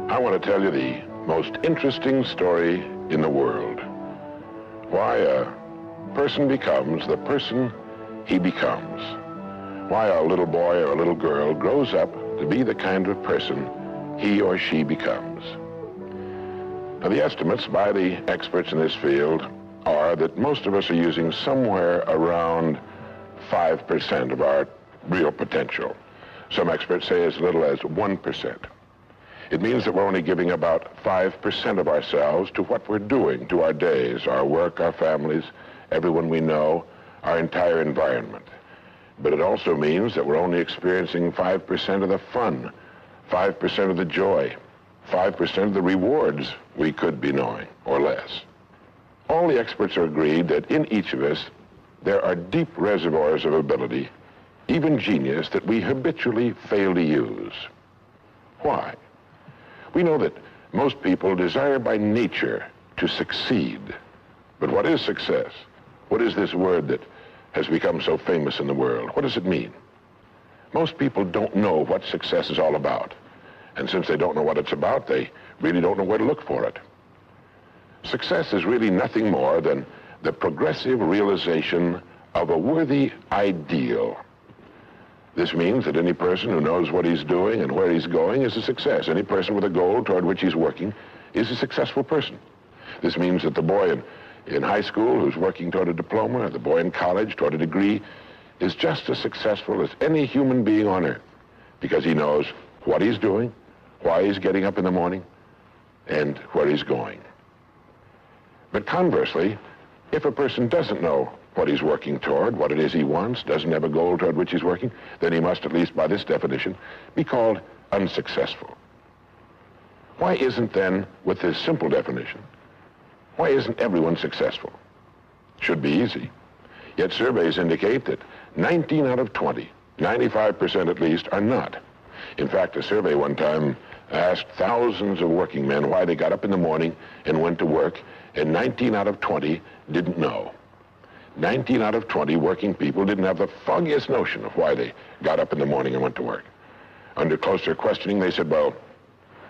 I want to tell you the most interesting story in the world. Why a person becomes the person he becomes. Why a little boy or a little girl grows up to be the kind of person he or she becomes. Now, the estimates by the experts in this field are that most of us are using somewhere around 5% of our real potential. Some experts say as little as 1%. It means that we're only giving about 5% of ourselves to what we're doing, to our days, our work, our families, everyone we know, our entire environment. But it also means that we're only experiencing 5% of the fun, 5% of the joy, 5% of the rewards we could be knowing, or less. All the experts are agreed that in each of us, there are deep reservoirs of ability, even genius, that we habitually fail to use. Why? We know that most people desire by nature to succeed. But what is success? What is this word that has become so famous in the world? What does it mean? Most people don't know what success is all about. And since they don't know what it's about, they really don't know where to look for it. Success is really nothing more than the progressive realization of a worthy ideal. This means that any person who knows what he's doing and where he's going is a success. Any person with a goal toward which he's working is a successful person. This means that the boy in high school who's working toward a diploma, or the boy in college toward a degree, is just as successful as any human being on earth, because he knows what he's doing, why he's getting up in the morning, and where he's going. But conversely, if a person doesn't know what he's working toward, what it is he wants, doesn't have a goal toward which he's working, then he must, at least by this definition, be called unsuccessful. Why isn't then, with this simple definition, why isn't everyone successful? Should be easy. Yet surveys indicate that 19 out of 20, 95% at least, are not. In fact, a survey one time asked thousands of working men why they got up in the morning and went to work, and 19 out of 20 didn't know. 19 out of 20 working people didn't have the foggiest notion of why they got up in the morning and went to work. Under closer questioning, they said, well,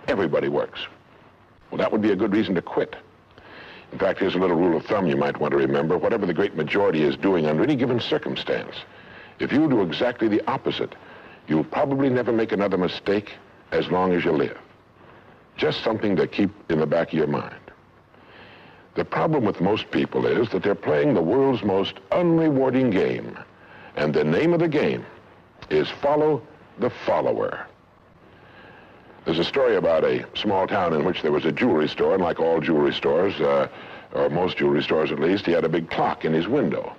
everybody works. Well, that would be a good reason to quit. In fact, here's a little rule of thumb you might want to remember. Whatever the great majority is doing under any given circumstance, if you do exactly the opposite, you'll probably never make another mistake as long as you live. Just something to keep in the back of your mind. The problem with most people is that they're playing the world's most unrewarding game. And the name of the game is follow the follower. There's a story about a small town in which there was a jewelry store, and like all jewelry stores, or most jewelry stores at least, he had a big clock in his window.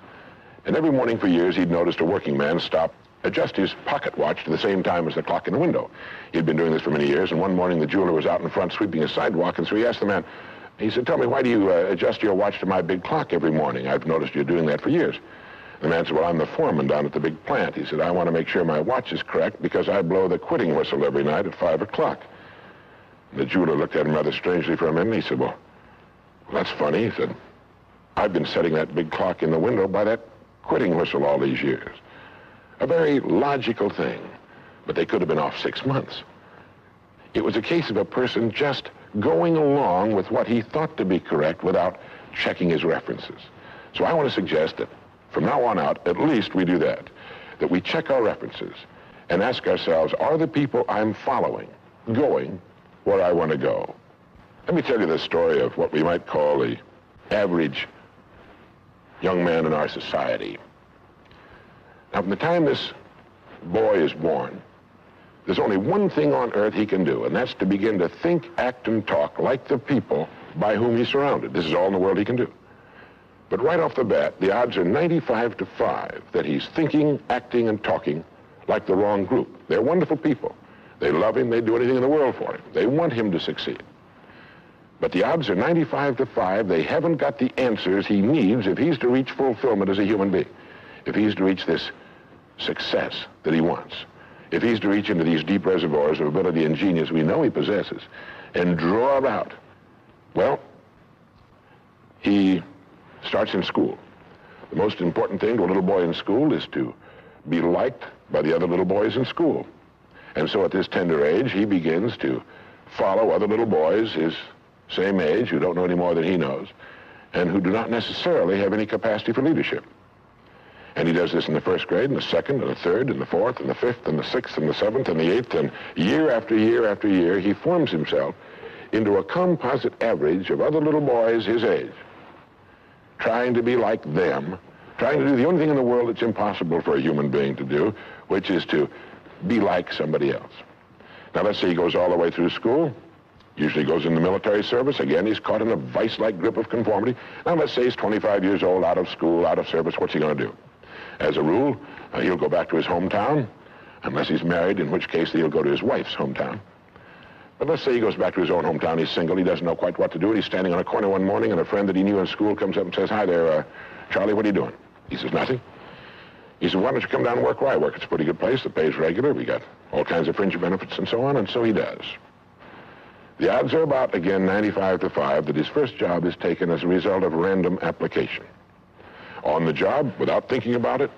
And every morning for years, he'd noticed a working man stop, adjust his pocket watch to the same time as the clock in the window. He'd been doing this for many years, and one morning the jeweler was out in front sweeping a sidewalk, and so he asked the man, he said, tell me, why do you adjust your watch to my big clock every morning? I've noticed you're doing that for years. The man said, well, I'm the foreman down at the big plant. He said, I want to make sure my watch is correct because I blow the quitting whistle every night at 5 o'clock. The jeweler looked at him rather strangely for a minute, and he said, well, that's funny. He said, I've been setting that big clock in the window by that quitting whistle all these years. A very logical thing, but they could have been off 6 months. It was a case of a person just going along with what he thought to be correct without checking his references. So I want to suggest that from now on out, at least we do that we check our references and ask ourselves, are the people I'm following going where I want to go? Let me tell you the story of what we might call the average young man in our society. Now, from the time this boy is born, there's only one thing on earth he can do, and that's to begin to think, act, and talk like the people by whom he's surrounded. This is all in the world he can do. But right off the bat, the odds are 95 to 5 that he's thinking, acting, and talking like the wrong group. They're wonderful people. They love him. They'd do anything in the world for him. They want him to succeed. But the odds are 95 to 5 they haven't got the answers he needs if he's to reach fulfillment as a human being, if he's to reach this success that he wants, if he's to reach into these deep reservoirs of ability and genius we know he possesses and draw it out. Well, he starts in school. The most important thing to a little boy in school is to be liked by the other little boys in school. And so at this tender age, he begins to follow other little boys his same age who don't know any more than he knows and who do not necessarily have any capacity for leadership. And he does this in the first grade, and the second, and the third, and the fourth, and the fifth, and the sixth, and the seventh, and the eighth, and year after year after year, he forms himself into a composite average of other little boys his age, trying to be like them, trying to do the only thing in the world that's impossible for a human being to do, which is to be like somebody else. Now, let's say he goes all the way through school, usually goes in the military service. Again, he's caught in a vice-like grip of conformity. Now, let's say he's 25 years old, out of school, out of service. What's he going to do? As a rule, he'll go back to his hometown, unless he's married, in which case he'll go to his wife's hometown. But let's say he goes back to his own hometown. He's single. He doesn't know quite what to do. He's standing on a corner one morning, and a friend that he knew in school comes up and says, "Hi there, Charlie, what are you doing?" He says, "Nothing." He says, "Why don't you come down and work where I work? It's a pretty good place. The pay's regular. We got all kinds of fringe benefits and so on." And so he does. The odds are about, again, 95 to 5 that his first job is taken as a result of random application. On the job, without thinking about it,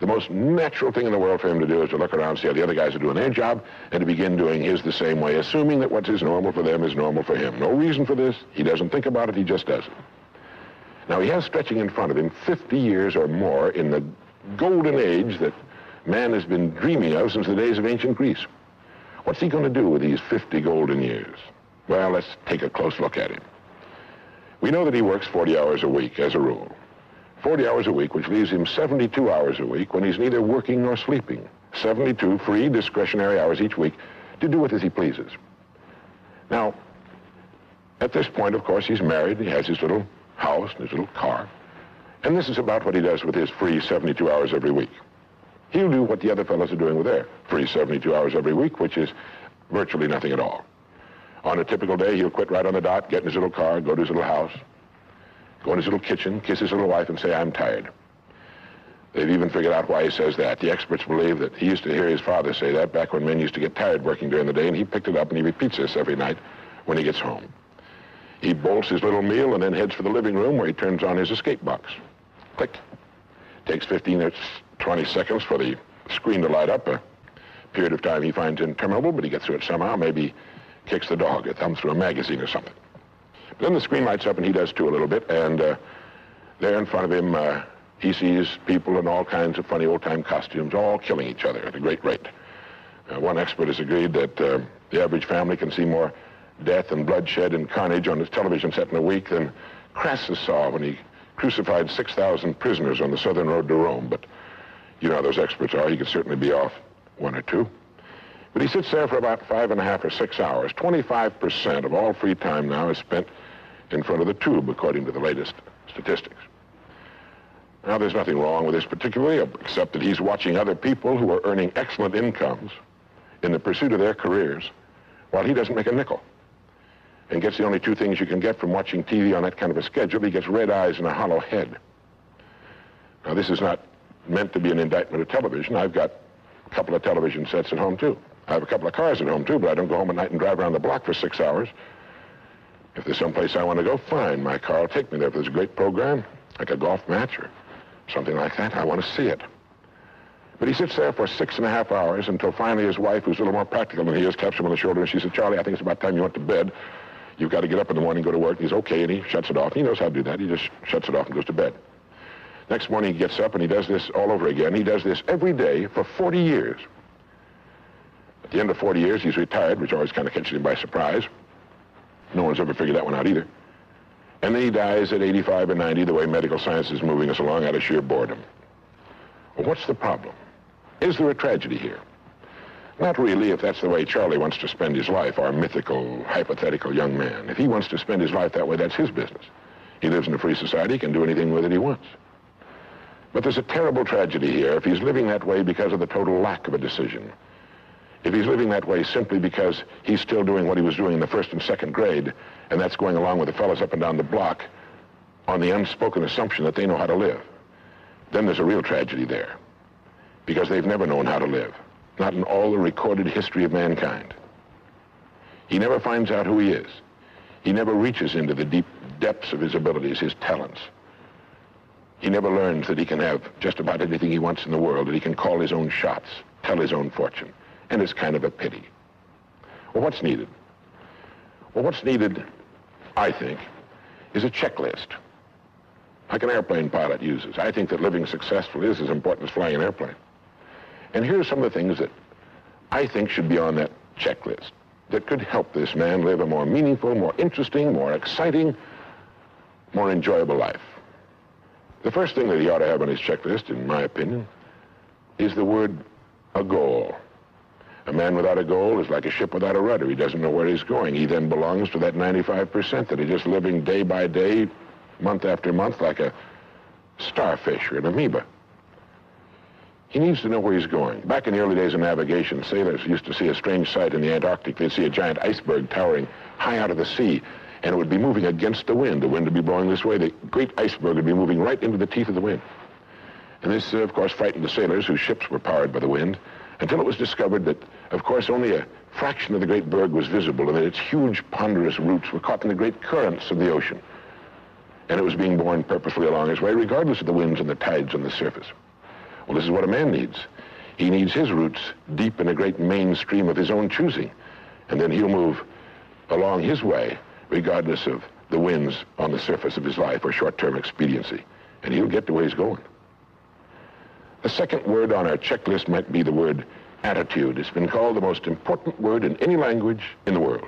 the most natural thing in the world for him to do is to look around, see how the other guys are doing their job, and to begin doing his the same way, assuming that what is normal for them is normal for him. No reason for this. He doesn't think about it. He just does it. Now, he has stretching in front of him 50 years or more in the golden age that man has been dreaming of since the days of ancient Greece. What's he going to do with these 50 golden years? Well, let's take a close look at him. We know that he works 40 hours a week, as a rule. 40 hours a week, which leaves him 72 hours a week when he's neither working nor sleeping. 72 free, discretionary hours each week to do with as he pleases. Now, at this point, of course, he's married. He has his little house and his little car. And this is about what he does with his free 72 hours every week. He'll do what the other fellows are doing with their free 72 hours every week, which is virtually nothing at all. On a typical day, he'll quit right on the dot, get in his little car, go to his little house, go in his little kitchen, kiss his little wife, and say, "I'm tired." They've even figured out why he says that. The experts believe that he used to hear his father say that back when men used to get tired working during the day, and he picked it up and he repeats this every night when he gets home. He bolts his little meal and then heads for the living room where he turns on his escape box. Click. Takes 15 or 20 seconds for the screen to light up, a period of time he finds interminable, but he gets through it somehow. Maybe kicks the dog or thumbs through a magazine or something. But then the screen lights up and he does too a little bit, and there in front of him he sees people in all kinds of funny old-time costumes all killing each other at a great rate. One expert has agreed that the average family can see more death and bloodshed and carnage on his television set in a week than Crassus saw when he crucified 6,000 prisoners on the southern road to Rome. But you know how those experts are. He could certainly be off one or two. But he sits there for about 5.5 or 6 hours. 25% of all free time now is spent in front of the tube, according to the latest statistics. Now, there's nothing wrong with this particularly, except that he's watching other people who are earning excellent incomes in the pursuit of their careers, while he doesn't make a nickel and gets the only two things you can get from watching TV on that kind of a schedule. He gets red eyes and a hollow head. Now, this is not meant to be an indictment of television. I've got a couple of television sets at home, too. I have a couple of cars at home, too, but I don't go home at night and drive around the block for 6 hours. If there's someplace I want to go, fine. My car will take me there. If there's a great program, like a golf match or something like that, I want to see it. But he sits there for 6.5 hours until finally his wife, who's a little more practical than he is, taps him on the shoulder and she says, "Charlie, I think it's about time you went to bed. You've got to get up in the morning, go to work." And he's okay, and he shuts it off. He knows how to do that. He just shuts it off and goes to bed. Next morning he gets up and he does this all over again. He does this every day for 40 years. At the end of 40 years, he's retired, which always kind of catches him by surprise. No one's ever figured that one out either. And then he dies at 85 or 90, the way medical science is moving us along, out of sheer boredom. Well, what's the problem? Is there a tragedy here? Not really, if that's the way Charlie wants to spend his life, our mythical, hypothetical young man. If he wants to spend his life that way, that's his business. He lives in a free society, he can do anything with it he wants. But there's a terrible tragedy here if he's living that way because of the total lack of a decision. If he's living that way simply because he's still doing what he was doing in the first and second grade, and that's going along with the fellows up and down the block on the unspoken assumption that they know how to live, then there's a real tragedy there, because they've never known how to live, not in all the recorded history of mankind. He never finds out who he is. He never reaches into the deep depths of his abilities, his talents. He never learns that he can have just about anything he wants in the world, that he can call his own shots, tell his own fortune. And it's kind of a pity. Well, what's needed? Well, what's needed, I think, is a checklist, like an airplane pilot uses. I think that living successfully is as important as flying an airplane. And here are some of the things that I think should be on that checklist that could help this man live a more meaningful, more interesting, more exciting, more enjoyable life. The first thing that he ought to have on his checklist, in my opinion, is the word a goal. A man without a goal is like a ship without a rudder. He doesn't know where he's going. He then belongs to that 95% that is just living day by day, month after month, like a starfish or an amoeba. He needs to know where he's going. Back in the early days of navigation, sailors used to see a strange sight in the Antarctic. They'd see a giant iceberg towering high out of the sea, and it would be moving against the wind. The wind would be blowing this way. The great iceberg would be moving right into the teeth of the wind. And this, of course, frightened the sailors whose ships were powered by the wind, until it was discovered that, of course, only a fraction of the great berg was visible, and that its huge, ponderous roots were caught in the great currents of the ocean. And it was being borne purposefully along its way, regardless of the winds and the tides on the surface. Well, this is what a man needs. He needs his roots deep in a great mainstream of his own choosing, and then he'll move along his way, regardless of the winds on the surface of his life or short-term expediency, and he'll get to where he's going. The second word on our checklist might be the word attitude. It's been called the most important word in any language in the world,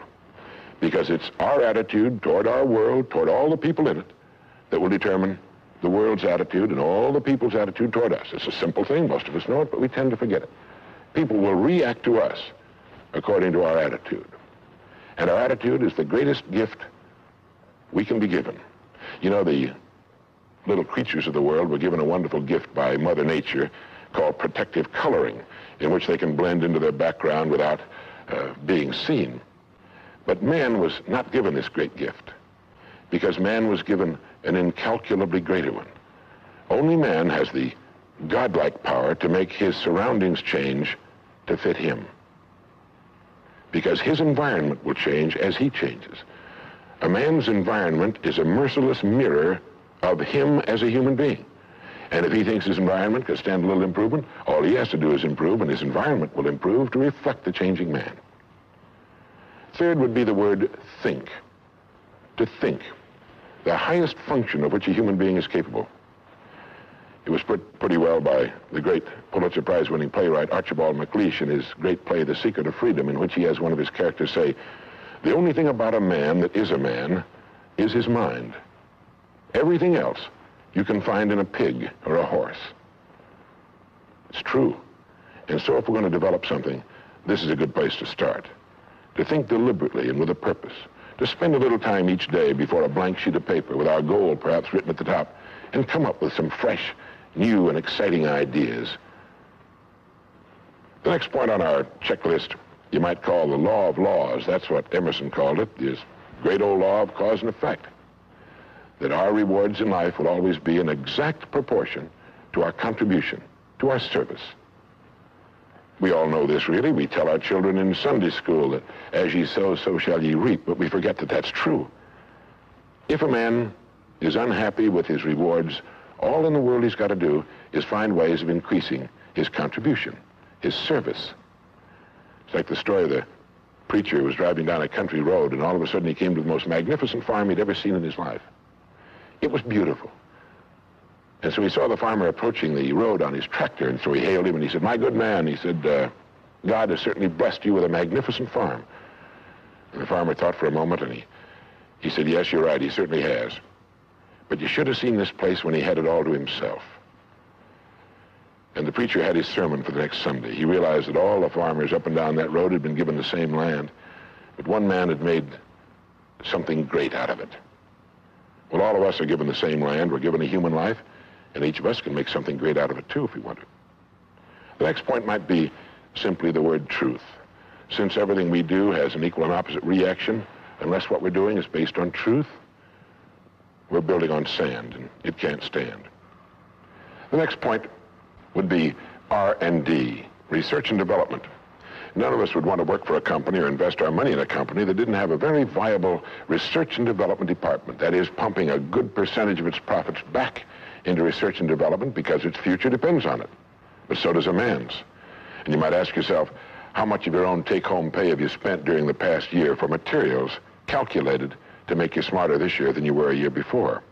because it's our attitude toward our world, toward all the people in it, that will determine the world's attitude and all the people's attitude toward us. It's a simple thing. Most of us know it, but we tend to forget it. People will react to us according to our attitude. And our attitude is the greatest gift we can be given. You know, the little creatures of the world were given a wonderful gift by Mother Nature called protective coloring, in which they can blend into their background without being seen. But man was not given this great gift, because man was given an incalculably greater one. Only man has the godlike power to make his surroundings change to fit him, because his environment will change as he changes. A man's environment is a merciless mirror of him as a human being. And if he thinks his environment can stand a little improvement, all he has to do is improve, and his environment will improve to reflect the changing man. Third would be the word think. To think. The highest function of which a human being is capable. It was put pretty well by the great Pulitzer Prize-winning playwright Archibald MacLeish in his great play, The Secret of Freedom, in which he has one of his characters say, "The only thing about a man that is a man is his mind. Everything else you can find in a pig or a horse." It's true. And so if we're going to develop something, this is a good place to start. To think deliberately and with a purpose. To spend a little time each day before a blank sheet of paper with our goal perhaps written at the top, and come up with some fresh, new, and exciting ideas. The next point on our checklist you might call the law of laws. That's what Emerson called it, this great old law of cause and effect. That our rewards in life will always be in exact proportion to our contribution, to our service. We all know this, really. We tell our children in Sunday school that as ye sow, so shall ye reap, but we forget that that's true. If a man is unhappy with his rewards, all in the world he's got to do is find ways of increasing his contribution, his service. It's like the story of the preacher who was driving down a country road, and all of a sudden he came to the most magnificent farm he'd ever seen in his life. It was beautiful. And so he saw the farmer approaching the road on his tractor, and so he hailed him, and he said, "My good man," he said, "God has certainly blessed you with a magnificent farm." And the farmer thought for a moment, and he said, "Yes, you're right, he certainly has. But you should have seen this place when he had it all to himself." And the preacher had his sermon for the next Sunday. He realized that all the farmers up and down that road had been given the same land, but one man had made something great out of it. Well, all of us are given the same land. We're given a human life, and each of us can make something great out of it, too, if we want to. The next point might be simply the word truth. Since everything we do has an equal and opposite reaction, unless what we're doing is based on truth, we're building on sand, and it can't stand. The next point would be R&D, research and development. None of us would want to work for a company or invest our money in a company that didn't have a very viable research and development department. That is, pumping a good percentage of its profits back into research and development because its future depends on it. But so does a man's. And you might ask yourself, how much of your own take-home pay have you spent during the past year for materials calculated to make you smarter this year than you were a year before,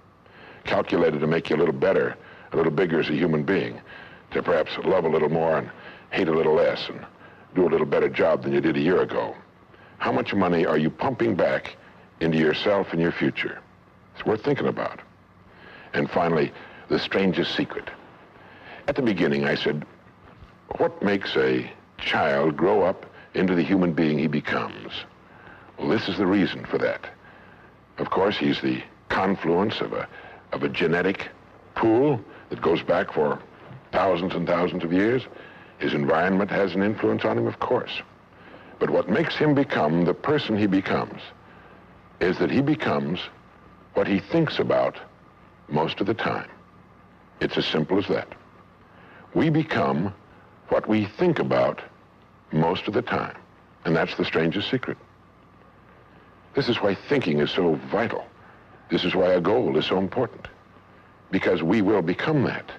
calculated to make you a little better, a little bigger as a human being, to perhaps love a little more and hate a little less and do a little better job than you did a year ago. How much money are you pumping back into yourself and your future? It's worth thinking about. And finally, the strangest secret. At the beginning, I said, what makes a child grow up into the human being he becomes? Well, this is the reason for that. Of course, he's the confluence of a genetic pool that goes back for thousands and thousands of years. His environment has an influence on him, of course. But what makes him become the person he becomes is that he becomes what he thinks about most of the time. It's as simple as that. We become what we think about most of the time. And that's the strangest secret. This is why thinking is so vital. This is why a goal is so important. Because we will become that.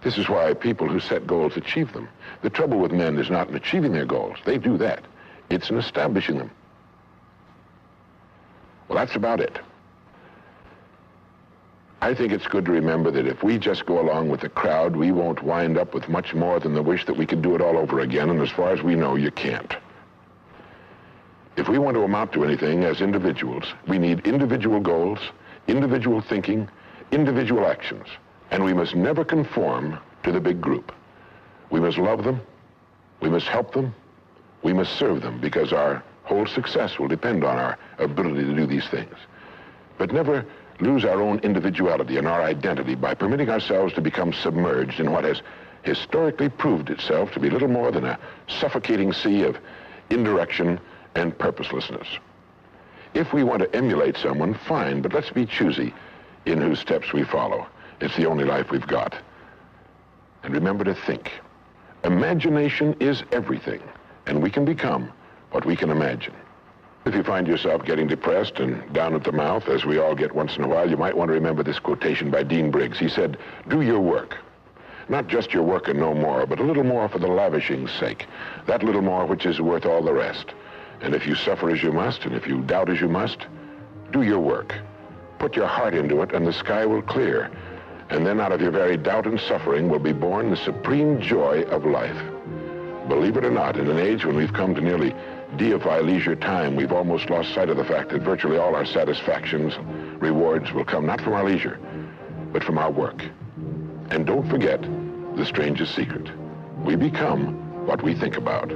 This is why people who set goals achieve them. The trouble with men is not in achieving their goals. They do that. It's in establishing them. Well, that's about it. I think it's good to remember that if we just go along with the crowd, we won't wind up with much more than the wish that we could do it all over again, and as far as we know, you can't. If we want to amount to anything as individuals, we need individual goals, individual thinking, individual actions, and we must never conform to the big group. We must love them, we must help them, we must serve them, because our whole success will depend on our ability to do these things. But never lose our own individuality and our identity by permitting ourselves to become submerged in what has historically proved itself to be little more than a suffocating sea of indirection and purposelessness. If we want to emulate someone, fine, but let's be choosy in whose steps we follow. It's the only life we've got. And remember to think. Imagination is everything, and we can become what we can imagine. If you find yourself getting depressed and down at the mouth, as we all get once in a while, you might want to remember this quotation by Dean Briggs. He said, do your work. Not just your work and no more, but a little more for the lavishing's sake. That little more which is worth all the rest. And if you suffer as you must, and if you doubt as you must, do your work. Put your heart into it, and the sky will clear. And then out of your very doubt and suffering will be born the supreme joy of life. Believe it or not, in an age when we've come to nearly deify leisure time, we've almost lost sight of the fact that virtually all our satisfactions and rewards will come not from our leisure, but from our work. And don't forget the strangest secret. We become what we think about.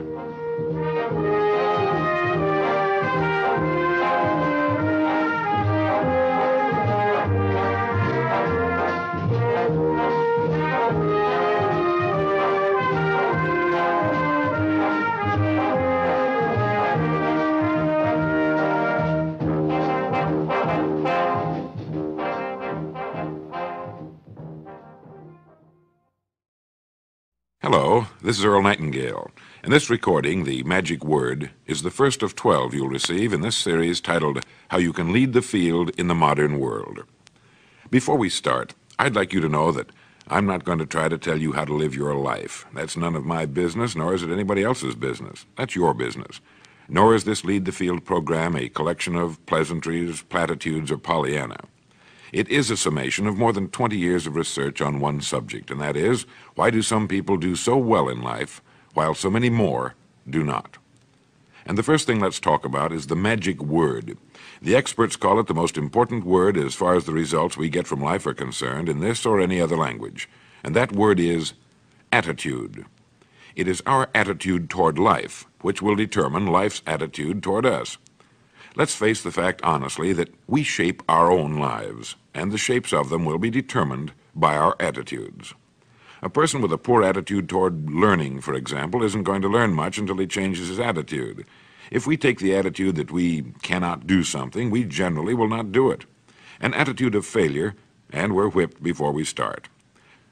Hello, this is Earl Nightingale. In this recording, the magic word is the first of 12 you'll receive in this series titled, How You Can Lead the Field in the Modern World. Before we start, I'd like you to know that I'm not going to try to tell you how to live your life. That's none of my business, nor is it anybody else's business. That's your business. Nor is this Lead the Field program a collection of pleasantries, platitudes, or Pollyanna. It is a summation of more than 20 years of research on one subject, and that is, why do some people do so well in life, while so many more do not? And the first thing let's talk about is the magic word. The experts call it the most important word as far as the results we get from life are concerned in this or any other language, and that word is attitude. It is our attitude toward life which will determine life's attitude toward us. Let's face the fact honestly that we shape our own lives, and the shapes of them will be determined by our attitudes. A person with a poor attitude toward learning, for example, isn't going to learn much until he changes his attitude. If we take the attitude that we cannot do something, we generally will not do it. An attitude of failure, and we're whipped before we start.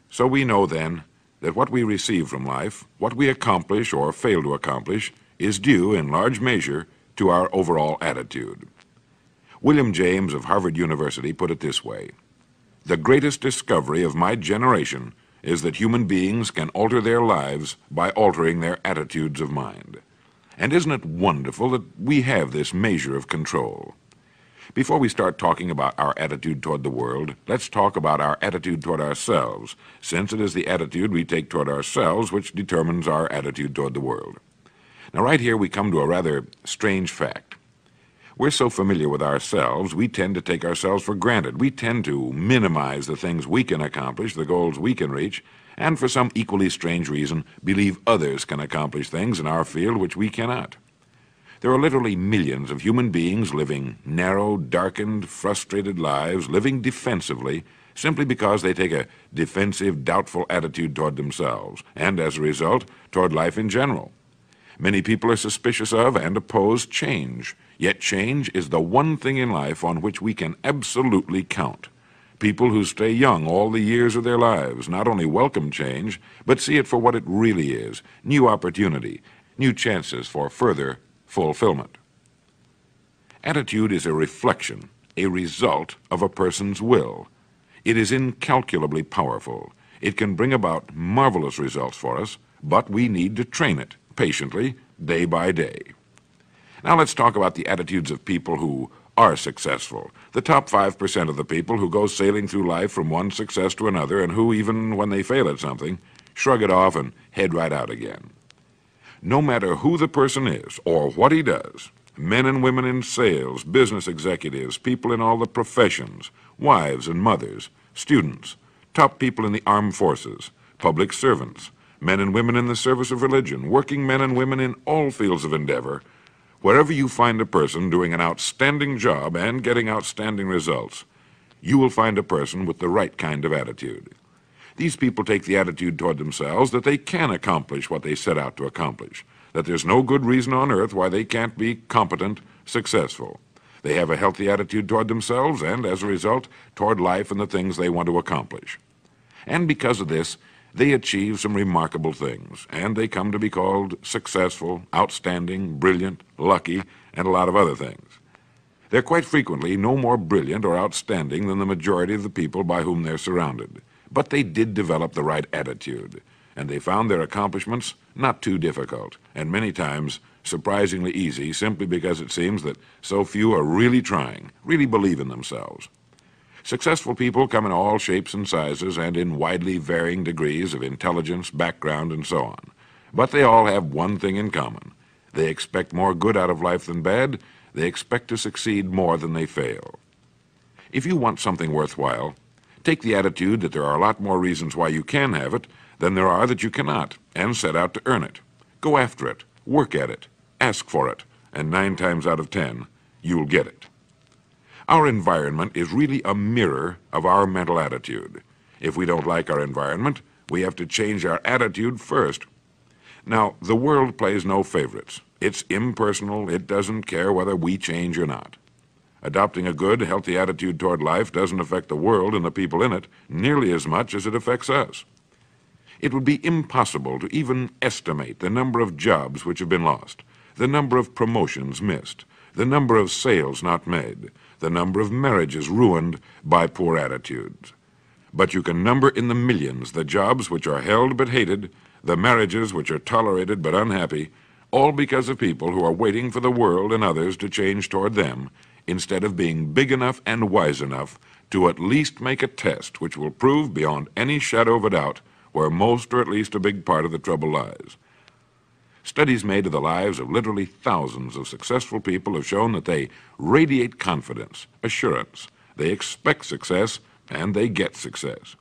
So we know then that what we receive from life, what we accomplish or fail to accomplish, is due in large measure to our overall attitude. William James of Harvard University put it this way: the greatest discovery of my generation is that human beings can alter their lives by altering their attitudes of mind. And isn't it wonderful that we have this measure of control? Before we start talking about our attitude toward the world, let's talk about our attitude toward ourselves, since it is the attitude we take toward ourselves which determines our attitude toward the world. Now, right here we come to a rather strange fact. We're so familiar with ourselves, we tend to take ourselves for granted. We tend to minimize the things we can accomplish, the goals we can reach, and for some equally strange reason, believe others can accomplish things in our field which we cannot. There are literally millions of human beings living narrow, darkened, frustrated lives, living defensively, simply because they take a defensive, doubtful attitude toward themselves, and as a result, toward life in general. Many people are suspicious of and oppose change, yet change is the one thing in life on which we can absolutely count. People who stay young all the years of their lives not only welcome change, but see it for what it really is, new opportunity, new chances for further fulfillment. Attitude is a reflection, a result of a person's will. It is incalculably powerful. It can bring about marvelous results for us, but we need to train it patiently, day by day. Now let's talk about the attitudes of people who are successful, the top 5% of the people who go sailing through life from one success to another and who, even when they fail at something, shrug it off and head right out again. No matter who the person is or what he does, men and women in sales, business executives, people in all the professions, wives and mothers, students, top people in the armed forces, public servants, men and women in the service of religion, working men and women in all fields of endeavor, wherever you find a person doing an outstanding job and getting outstanding results, you will find a person with the right kind of attitude. These people take the attitude toward themselves that they can accomplish what they set out to accomplish, that there's no good reason on earth why they can't be competent, successful. They have a healthy attitude toward themselves and, as a result, toward life and the things they want to accomplish. And because of this, they achieve some remarkable things, and they come to be called successful, outstanding, brilliant, lucky, and a lot of other things. They're quite frequently no more brilliant or outstanding than the majority of the people by whom they're surrounded. But they did develop the right attitude, and they found their accomplishments not too difficult, and many times surprisingly easy, simply because it seems that so few are really trying, really believe in themselves. Successful people come in all shapes and sizes and in widely varying degrees of intelligence, background, and so on. But they all have one thing in common. They expect more good out of life than bad. They expect to succeed more than they fail. If you want something worthwhile, take the attitude that there are a lot more reasons why you can have it than there are that you cannot, and set out to earn it. Go after it, work at it, ask for it, and 9 times out of 10, you'll get it. Our environment is really a mirror of our mental attitude. If we don't like our environment, we have to change our attitude first. Now, the world plays no favorites. It's impersonal. It doesn't care whether we change or not. Adopting a good, healthy attitude toward life doesn't affect the world and the people in it nearly as much as it affects us. It would be impossible to even estimate the number of jobs which have been lost, the number of promotions missed, the number of sales not made, the number of marriages ruined by poor attitudes. But you can number in the millions the jobs which are held but hated, the marriages which are tolerated but unhappy, all because of people who are waiting for the world and others to change toward them, instead of being big enough and wise enough to at least make a test which will prove beyond any shadow of a doubt where most or at least a big part of the trouble lies. Studies made of the lives of literally thousands of successful people have shown that they radiate confidence, assurance, they expect success, and they get success.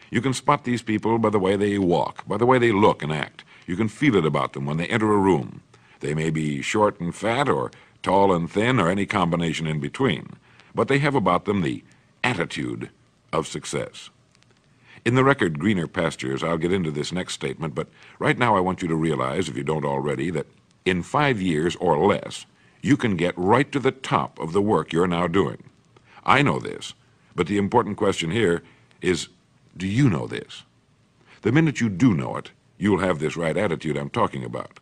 You can spot these people by the way they walk, by the way they look and act. You can feel it about them when they enter a room. They may be short and fat, or tall and thin, or any combination in between, but they have about them the attitude of success. In the record Greener Pastures, I'll get into this next statement, but right now I want you to realize, if you don't already, that in 5 years or less, you can get right to the top of the work you're now doing. I know this, but the important question here is, do you know this? The minute you do know it, you'll have this right attitude I'm talking about.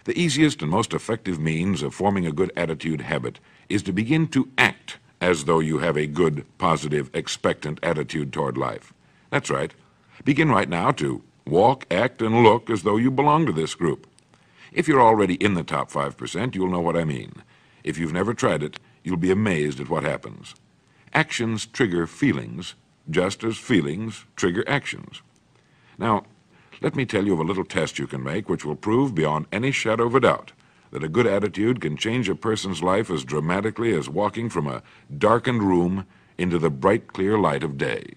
The easiest and most effective means of forming a good attitude habit is to begin to act as though you have a good, positive, expectant attitude toward life. That's right. Begin right now to walk, act, and look as though you belong to this group. If you're already in the top 5%, you'll know what I mean. If you've never tried it, you'll be amazed at what happens. Actions trigger feelings, just as feelings trigger actions. Now, let me tell you of a little test you can make which will prove beyond any shadow of a doubt that a good attitude can change a person's life as dramatically as walking from a darkened room into the bright, clear light of day.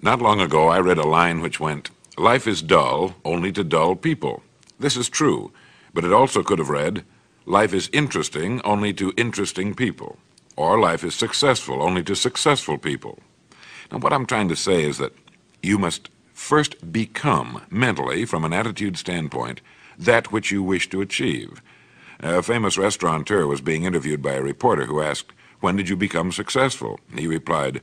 Not long ago, I read a line which went, "Life is dull only to dull people." This is true, but it also could have read, "Life is interesting only to interesting people," or "Life is successful only to successful people." Now, what I'm trying to say is that you must first become, mentally, from an attitude standpoint, that which you wish to achieve. A famous restaurateur was being interviewed by a reporter who asked, "When did you become successful?" He replied,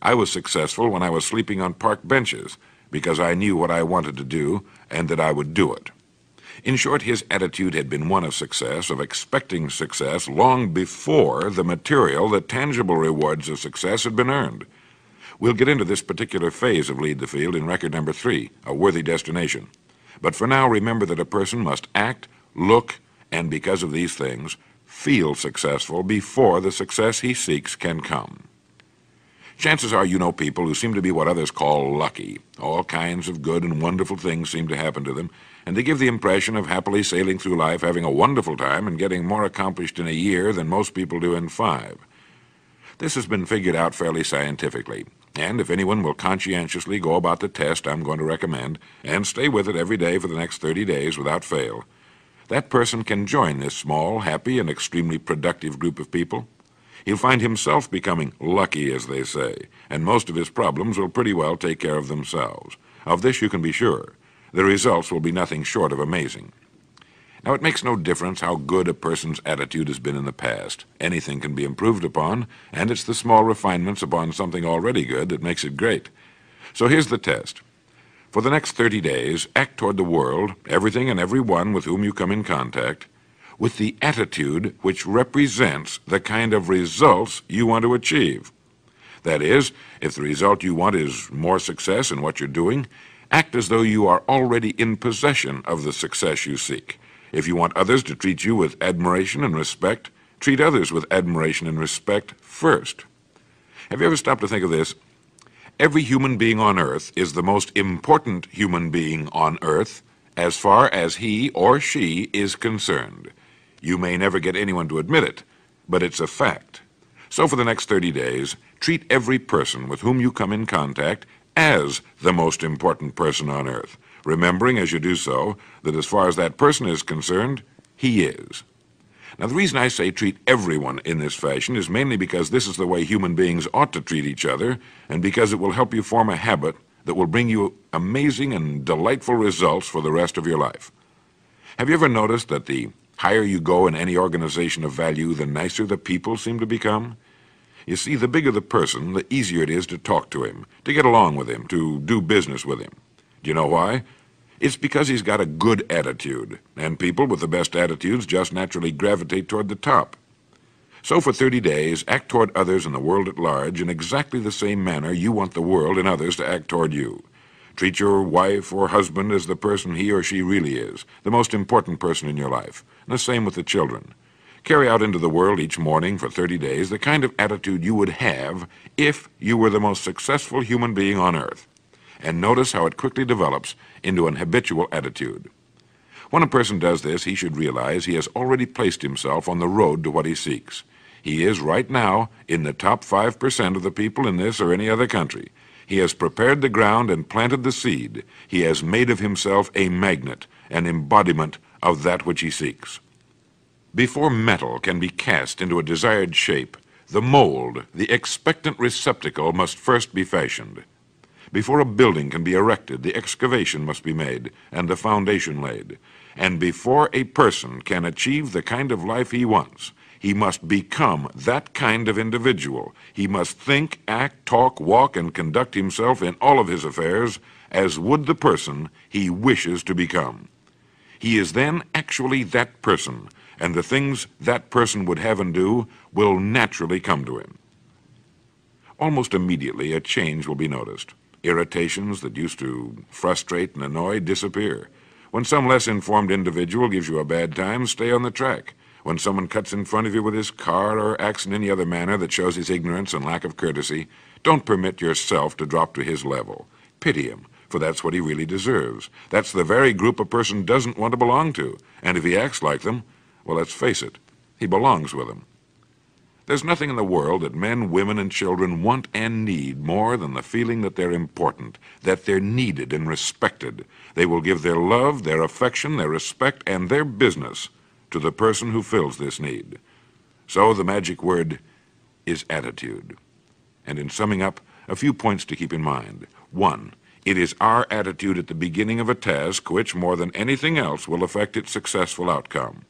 "I was successful when I was sleeping on park benches, because I knew what I wanted to do and that I would do it." In short, his attitude had been one of success, of expecting success, long before the material, the tangible rewards of success had been earned. We'll get into this particular phase of Lead the Field in record number 3, A Worthy Destination. But for now, remember that a person must act, look, and because of these things, feel successful before the success he seeks can come. Chances are you know people who seem to be what others call lucky. All kinds of good and wonderful things seem to happen to them, and they give the impression of happily sailing through life, having a wonderful time, and getting more accomplished in a year than most people do in 5. This has been figured out fairly scientifically, and if anyone will conscientiously go about the test I'm going to recommend, and stay with it every day for the next 30 days without fail, that person can join this small, happy, and extremely productive group of people. He'll find himself becoming lucky, as they say, and most of his problems will pretty well take care of themselves. Of this you can be sure. The results will be nothing short of amazing. Now, it makes no difference how good a person's attitude has been in the past. Anything can be improved upon, and it's the small refinements upon something already good that makes it great. So here's the test. For the next 30 days, act toward the world, everything and everyone with whom you come in contact, with the attitude which represents the kind of results you want to achieve. That is, if the result you want is more success in what you're doing, act as though you are already in possession of the success you seek. If you want others to treat you with admiration and respect, treat others with admiration and respect first. Have you ever stopped to think of this? Every human being on Earth is the most important human being on Earth as far as he or she is concerned. You may never get anyone to admit it, but it's a fact. So for the next 30 days, treat every person with whom you come in contact as the most important person on Earth, remembering as you do so that as far as that person is concerned, he is. Now, the reason I say treat everyone in this fashion is mainly because this is the way human beings ought to treat each other, and because it will help you form a habit that will bring you amazing and delightful results for the rest of your life. Have you ever noticed that the higher you go in any organization of value, the nicer the people seem to become? You see, the bigger the person, the easier it is to talk to him, to get along with him, to do business with him. Do you know why? It's because he's got a good attitude, and people with the best attitudes just naturally gravitate toward the top. So for 30 days, act toward others and the world at large in exactly the same manner you want the world and others to act toward you. Treat your wife or husband as the person he or she really is, the most important person in your life, and the same with the children. Carry out into the world each morning for 30 days the kind of attitude you would have if you were the most successful human being on Earth. And notice how it quickly develops into an habitual attitude. When a person does this, he should realize he has already placed himself on the road to what he seeks. He is right now in the top 5% of the people in this or any other country. He has prepared the ground and planted the seed. He has made of himself a magnet, an embodiment of that which he seeks. Before metal can be cast into a desired shape, the mold, the expectant receptacle, must first be fashioned. Before a building can be erected, the excavation must be made and the foundation laid. And before a person can achieve the kind of life he wants, he must become that kind of individual. He must think, act, talk, walk, and conduct himself in all of his affairs as would the person he wishes to become. He is then actually that person, and the things that person would have and do will naturally come to him. Almost immediately, a change will be noticed. Irritations that used to frustrate and annoy disappear. When some less informed individual gives you a bad time, stay on the track. When someone cuts in front of you with his car or acts in any other manner that shows his ignorance and lack of courtesy, don't permit yourself to drop to his level. Pity him, for that's what he really deserves. That's the very group a person doesn't want to belong to, and if he acts like them, well, let's face it, he belongs with them. There's nothing in the world that men, women, and children want and need more than the feeling that they're important, that they're needed and respected. They will give their love, their affection, their respect, and their business to the person who fills this need. So the magic word is attitude. And in summing up, a few points to keep in mind. 1, it is our attitude at the beginning of a task which, more than anything else, will affect its successful outcome.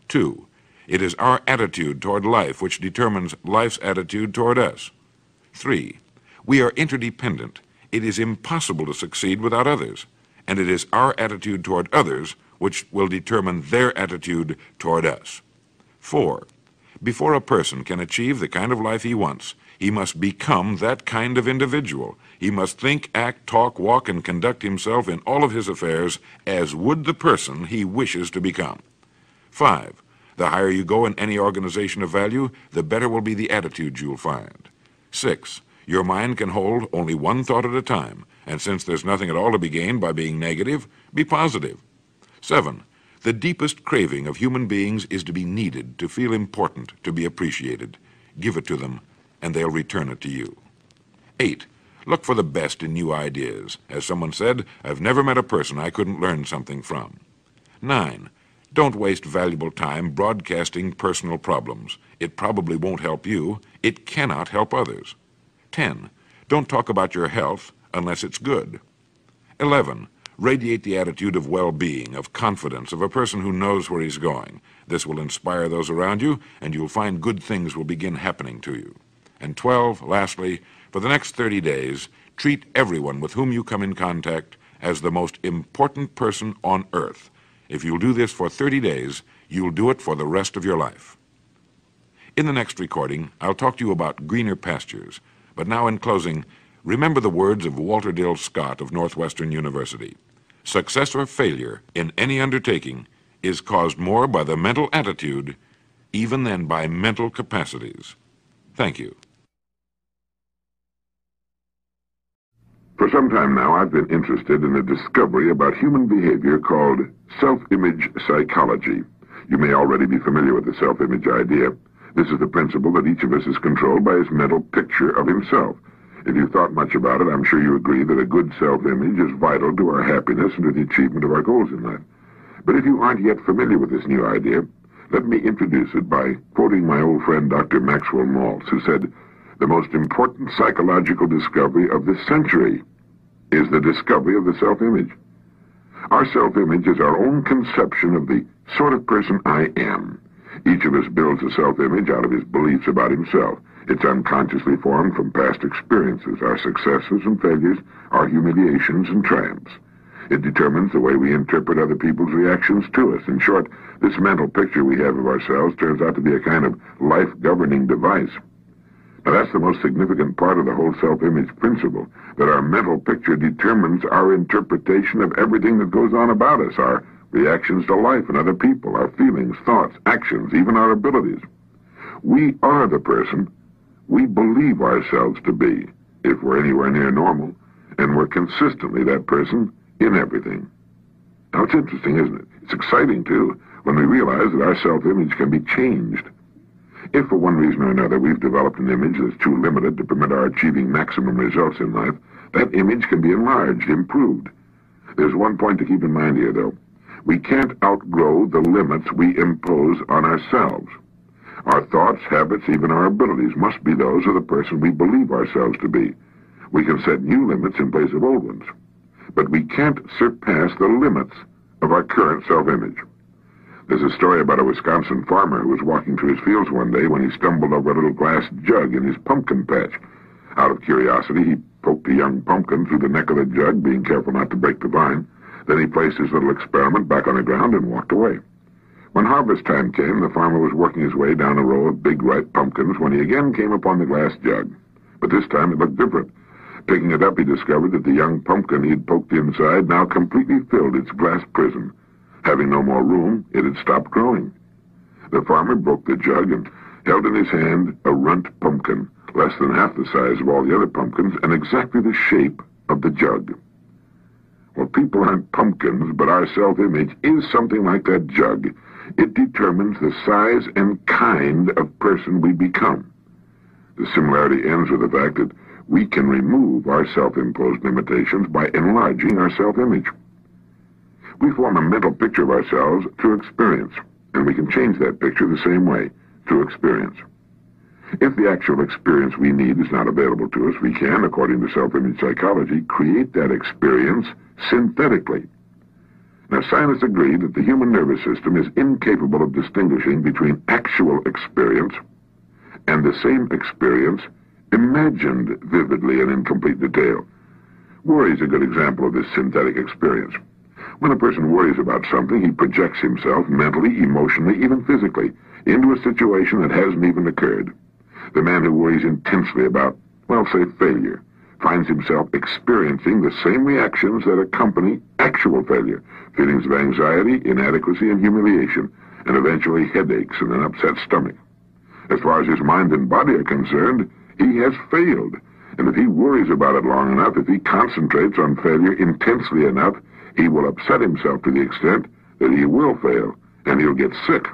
2, it is our attitude toward life which determines life's attitude toward us. 3, we are interdependent. It is impossible to succeed without others, and it is our attitude toward others which will determine their attitude toward us. 4, before a person can achieve the kind of life he wants, he must become that kind of individual. He must think, act, talk, walk, and conduct himself in all of his affairs as would the person he wishes to become. 5, the higher you go in any organization of value, the better will be the attitude you'll find. 6, your mind can hold only one thought at a time, and since there's nothing at all to be gained by being negative, be positive. 7, the deepest craving of human beings is to be needed, to feel important, to be appreciated. Give it to them, and they'll return it to you. 8, look for the best in new ideas. As someone said, I've never met a person I couldn't learn something from. 9, don't waste valuable time broadcasting personal problems. It probably won't help you. It cannot help others. 10, don't talk about your health unless it's good. 11, radiate the attitude of well-being, of confidence, of a person who knows where he's going. This will inspire those around you, and you'll find good things will begin happening to you. And 12, lastly, for the next 30 days, treat everyone with whom you come in contact as the most important person on earth. If you'll do this for 30 days, you'll do it for the rest of your life. In the next recording, I'll talk to you about greener pastures. But now, in closing, remember the words of Walter Dill Scott of Northwestern University. Success or failure in any undertaking is caused more by the mental attitude even than by mental capacities. Thank you. For some time now, I've been interested in a discovery about human behavior called self-image psychology. You may already be familiar with the self-image idea. This is the principle that each of us is controlled by his mental picture of himself. If you've thought much about it, I'm sure you agree that a good self-image is vital to our happiness and to the achievement of our goals in life. But if you aren't yet familiar with this new idea, let me introduce it by quoting my old friend Dr. Maxwell Maltz, who said, "The most important psychological discovery of this century is the discovery of the self-image." Our self-image is our own conception of the sort of person I am. Each of us builds a self-image out of his beliefs about himself. It's unconsciously formed from past experiences, our successes and failures, our humiliations and triumphs. It determines the way we interpret other people's reactions to us. In short, this mental picture we have of ourselves turns out to be a kind of life-governing device. Now, that's the most significant part of the whole self-image principle, that our mental picture determines our interpretation of everything that goes on about us, our reactions to life and other people, our feelings, thoughts, actions, even our abilities. We are the person we believe ourselves to be, if we're anywhere near normal, and we're consistently that person in everything. Now, it's interesting, isn't it? It's exciting, too, when we realize that our self-image can be changed. If for one reason or another we've developed an image that's too limited to permit our achieving maximum results in life, that image can be enlarged, improved. There's one point to keep in mind here, though. We can't outgrow the limits we impose on ourselves. Our thoughts, habits, even our abilities must be those of the person we believe ourselves to be. We can set new limits in place of old ones, but we can't surpass the limits of our current self-image. There's a story about a Wisconsin farmer who was walking through his fields one day when he stumbled over a little glass jug in his pumpkin patch. Out of curiosity, he poked a young pumpkin through the neck of the jug, being careful not to break the vine. Then he placed his little experiment back on the ground and walked away. When harvest time came, the farmer was working his way down a row of big ripe pumpkins when he again came upon the glass jug. But this time it looked different. Picking it up, he discovered that the young pumpkin he had poked inside now completely filled its glass prison. Having no more room, it had stopped growing. The farmer broke the jug and held in his hand a runt pumpkin, less than half the size of all the other pumpkins and exactly the shape of the jug. Well, people aren't pumpkins, but our self-image is something like that jug. It determines the size and kind of person we become. The similarity ends with the fact that we can remove our self-imposed limitations by enlarging our self-image. We form a mental picture of ourselves through experience, and we can change that picture the same way, through experience. If the actual experience we need is not available to us, we can, according to self-image psychology, create that experience synthetically. Now, scientists agree that the human nervous system is incapable of distinguishing between actual experience and the same experience imagined vividly and in complete detail. Worry is a good example of this synthetic experience. When a person worries about something, he projects himself mentally, emotionally, even physically, into a situation that hasn't even occurred. The man who worries intensely about, well, say, failure, finds himself experiencing the same reactions that accompany actual failure, feelings of anxiety, inadequacy, and humiliation, and eventually headaches and an upset stomach. As far as his mind and body are concerned, he has failed, and if he worries about it long enough, if he concentrates on failure intensely enough, he will upset himself to the extent that he will fail, and he'll get sick.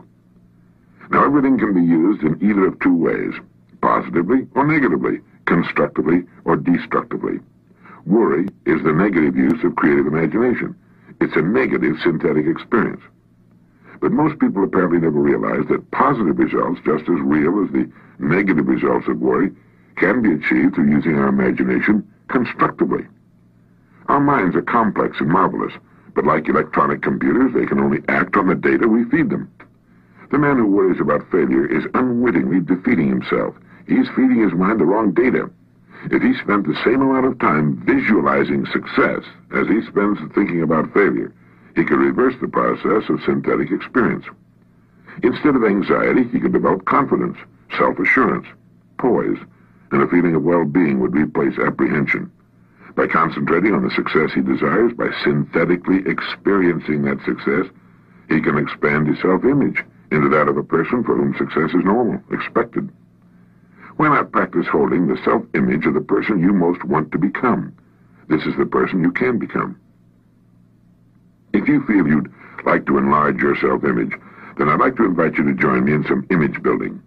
Now, everything can be used in either of two ways, positively or negatively, constructively or destructively. Worry is the negative use of creative imagination. It's a negative synthetic experience. But most people apparently never realize that positive results, just as real as the negative results of worry, can be achieved through using our imagination constructively. Our minds are complex and marvelous, but like electronic computers, they can only act on the data we feed them. The man who worries about failure is unwittingly defeating himself. He's feeding his mind the wrong data. If he spent the same amount of time visualizing success as he spends thinking about failure, he could reverse the process of synthetic experience. Instead of anxiety, he could develop confidence, self-assurance, poise, and a feeling of well-being would replace apprehension. By concentrating on the success he desires, by synthetically experiencing that success, he can expand his self-image into that of a person for whom success is normal, expected. Why not practice holding the self-image of the person you most want to become? This is the person you can become. If you feel you'd like to enlarge your self-image, then I'd like to invite you to join me in some image building.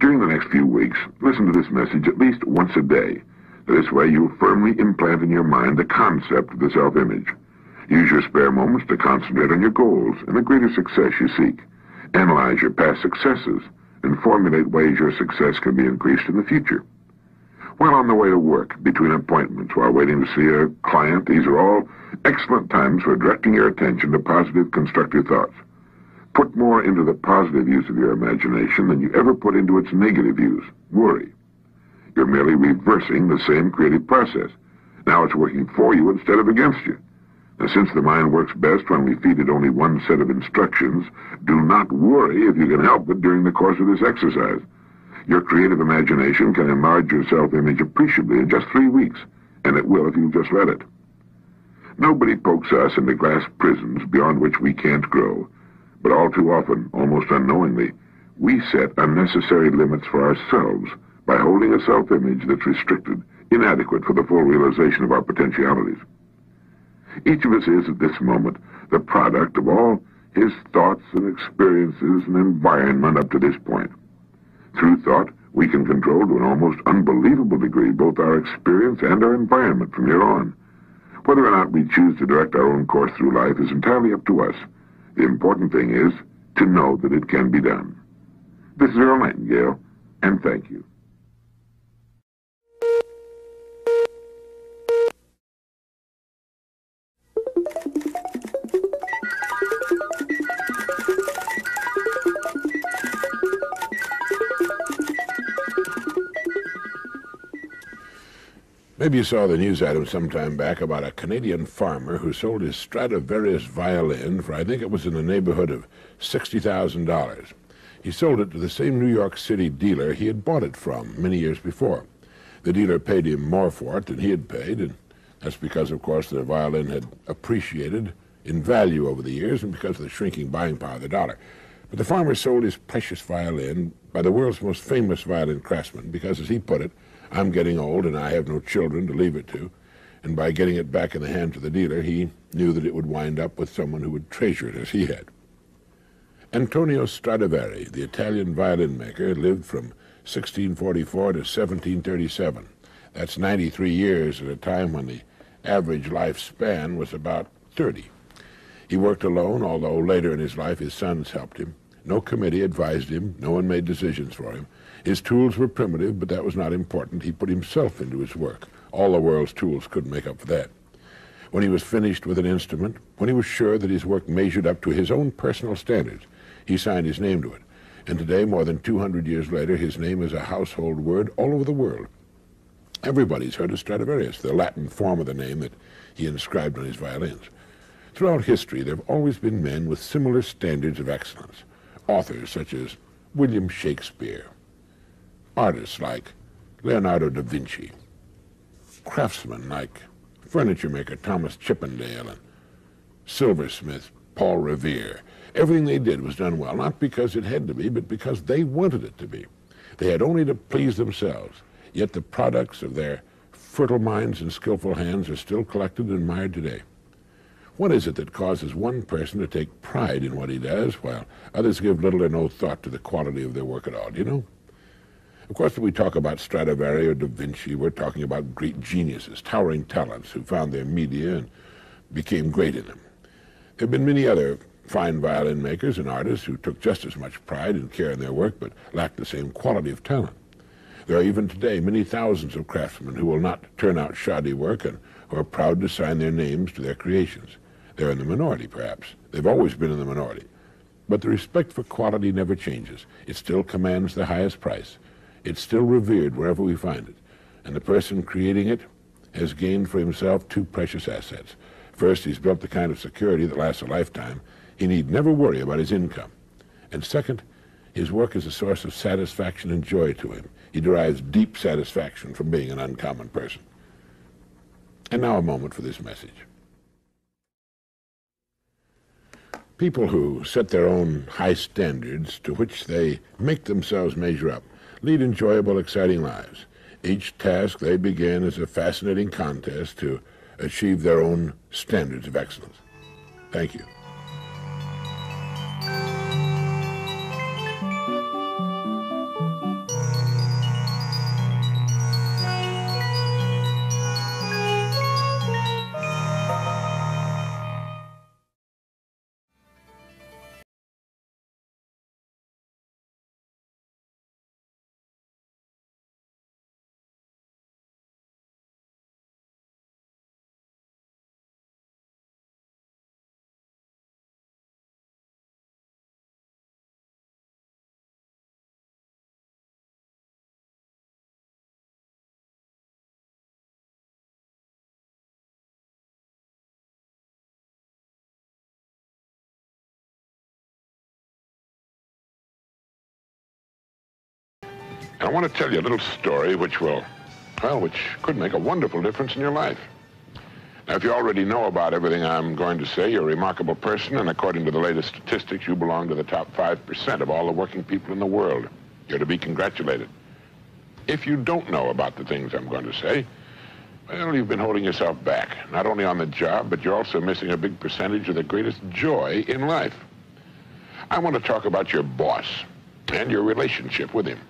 During the next few weeks, listen to this message at least once a day. This way you'll firmly implant in your mind the concept of the self-image. Use your spare moments to concentrate on your goals and the greater success you seek. Analyze your past successes and formulate ways your success can be increased in the future. While on the way to work, between appointments, while waiting to see a client, these are all excellent times for directing your attention to positive, constructive thoughts. Put more into the positive use of your imagination than you ever put into its negative use, worry. You're merely reversing the same creative process. Now it's working for you instead of against you. Now, since the mind works best when we feed it only one set of instructions, do not worry if you can help it during the course of this exercise. Your creative imagination can enlarge your self-image appreciably in just 3 weeks, and it will if you just let it. Nobody pokes us into glass prisons beyond which we can't grow, but all too often, almost unknowingly, we set unnecessary limits for ourselves by holding a self-image that's restricted, inadequate for the full realization of our potentialities. Each of us is, at this moment, the product of all his thoughts and experiences and environment up to this point. Through thought, we can control to an almost unbelievable degree both our experience and our environment from here on. Whether or not we choose to direct our own course through life is entirely up to us. The important thing is to know that it can be done. This is Earl Nightingale, and thank you. Maybe you saw the news item sometime back about a Canadian farmer who sold his Stradivarius violin for, I think it was in the neighborhood of $60,000. He sold it to the same New York City dealer he had bought it from many years before. The dealer paid him more for it than he had paid, and that's because, of course, the violin had appreciated in value over the years and because of the shrinking buying power of the dollar. But the farmer sold his precious violin by the world's most famous violin craftsman because, as he put it, I'm getting old and I have no children to leave it to. And by getting it back in the hands of the dealer, he knew that it would wind up with someone who would treasure it as he had. Antonio Stradivari, the Italian violin maker, lived from 1644 to 1737. That's 93 years at a time when the average lifespan was about 30. He worked alone, although later in his life his sons helped him. No committee advised him. No one made decisions for him. His tools were primitive, but that was not important. He put himself into his work. All the world's tools couldn't make up for that. When he was finished with an instrument, when he was sure that his work measured up to his own personal standards, he signed his name to it. And today, more than 200 years later, his name is a household word all over the world. Everybody's heard of Stradivarius, the Latin form of the name that he inscribed on his violins. Throughout history, there have always been men with similar standards of excellence. Authors such as William Shakespeare, artists like Leonardo da Vinci, craftsmen like furniture maker Thomas Chippendale and silversmith Paul Revere. Everything they did was done well, not because it had to be, but because they wanted it to be. They had only to please themselves, yet the products of their fertile minds and skillful hands are still collected and admired today. What is it that causes one person to take pride in what he does, while others give little or no thought to the quality of their work at all, do you know? Of course, when we talk about Stradivari or Da Vinci, we're talking about great geniuses, towering talents who found their media and became great in them. There have been many other fine violin makers and artists who took just as much pride and care in their work, but lacked the same quality of talent. There are even today many thousands of craftsmen who will not turn out shoddy work and who are proud to sign their names to their creations. They're in the minority, perhaps. They've always been in the minority. But the respect for quality never changes. It still commands the highest price. It's still revered wherever we find it. And the person creating it has gained for himself two precious assets. First, he's built the kind of security that lasts a lifetime. He need never worry about his income. And second, his work is a source of satisfaction and joy to him. He derives deep satisfaction from being an uncommon person. And now a moment for this message. People who set their own high standards to which they make themselves measure up lead enjoyable, exciting lives. Each task they begin is a fascinating contest to achieve their own standards of excellence. Thank you. I want to tell you a little story which could make a wonderful difference in your life. Now, if you already know about everything I'm going to say, you're a remarkable person, and according to the latest statistics, you belong to the top 5% of all the working people in the world. You're to be congratulated. If you don't know about the things I'm going to say, well, you've been holding yourself back, not only on the job, but you're also missing a big percentage of the greatest joy in life. I want to talk about your boss and your relationship with him.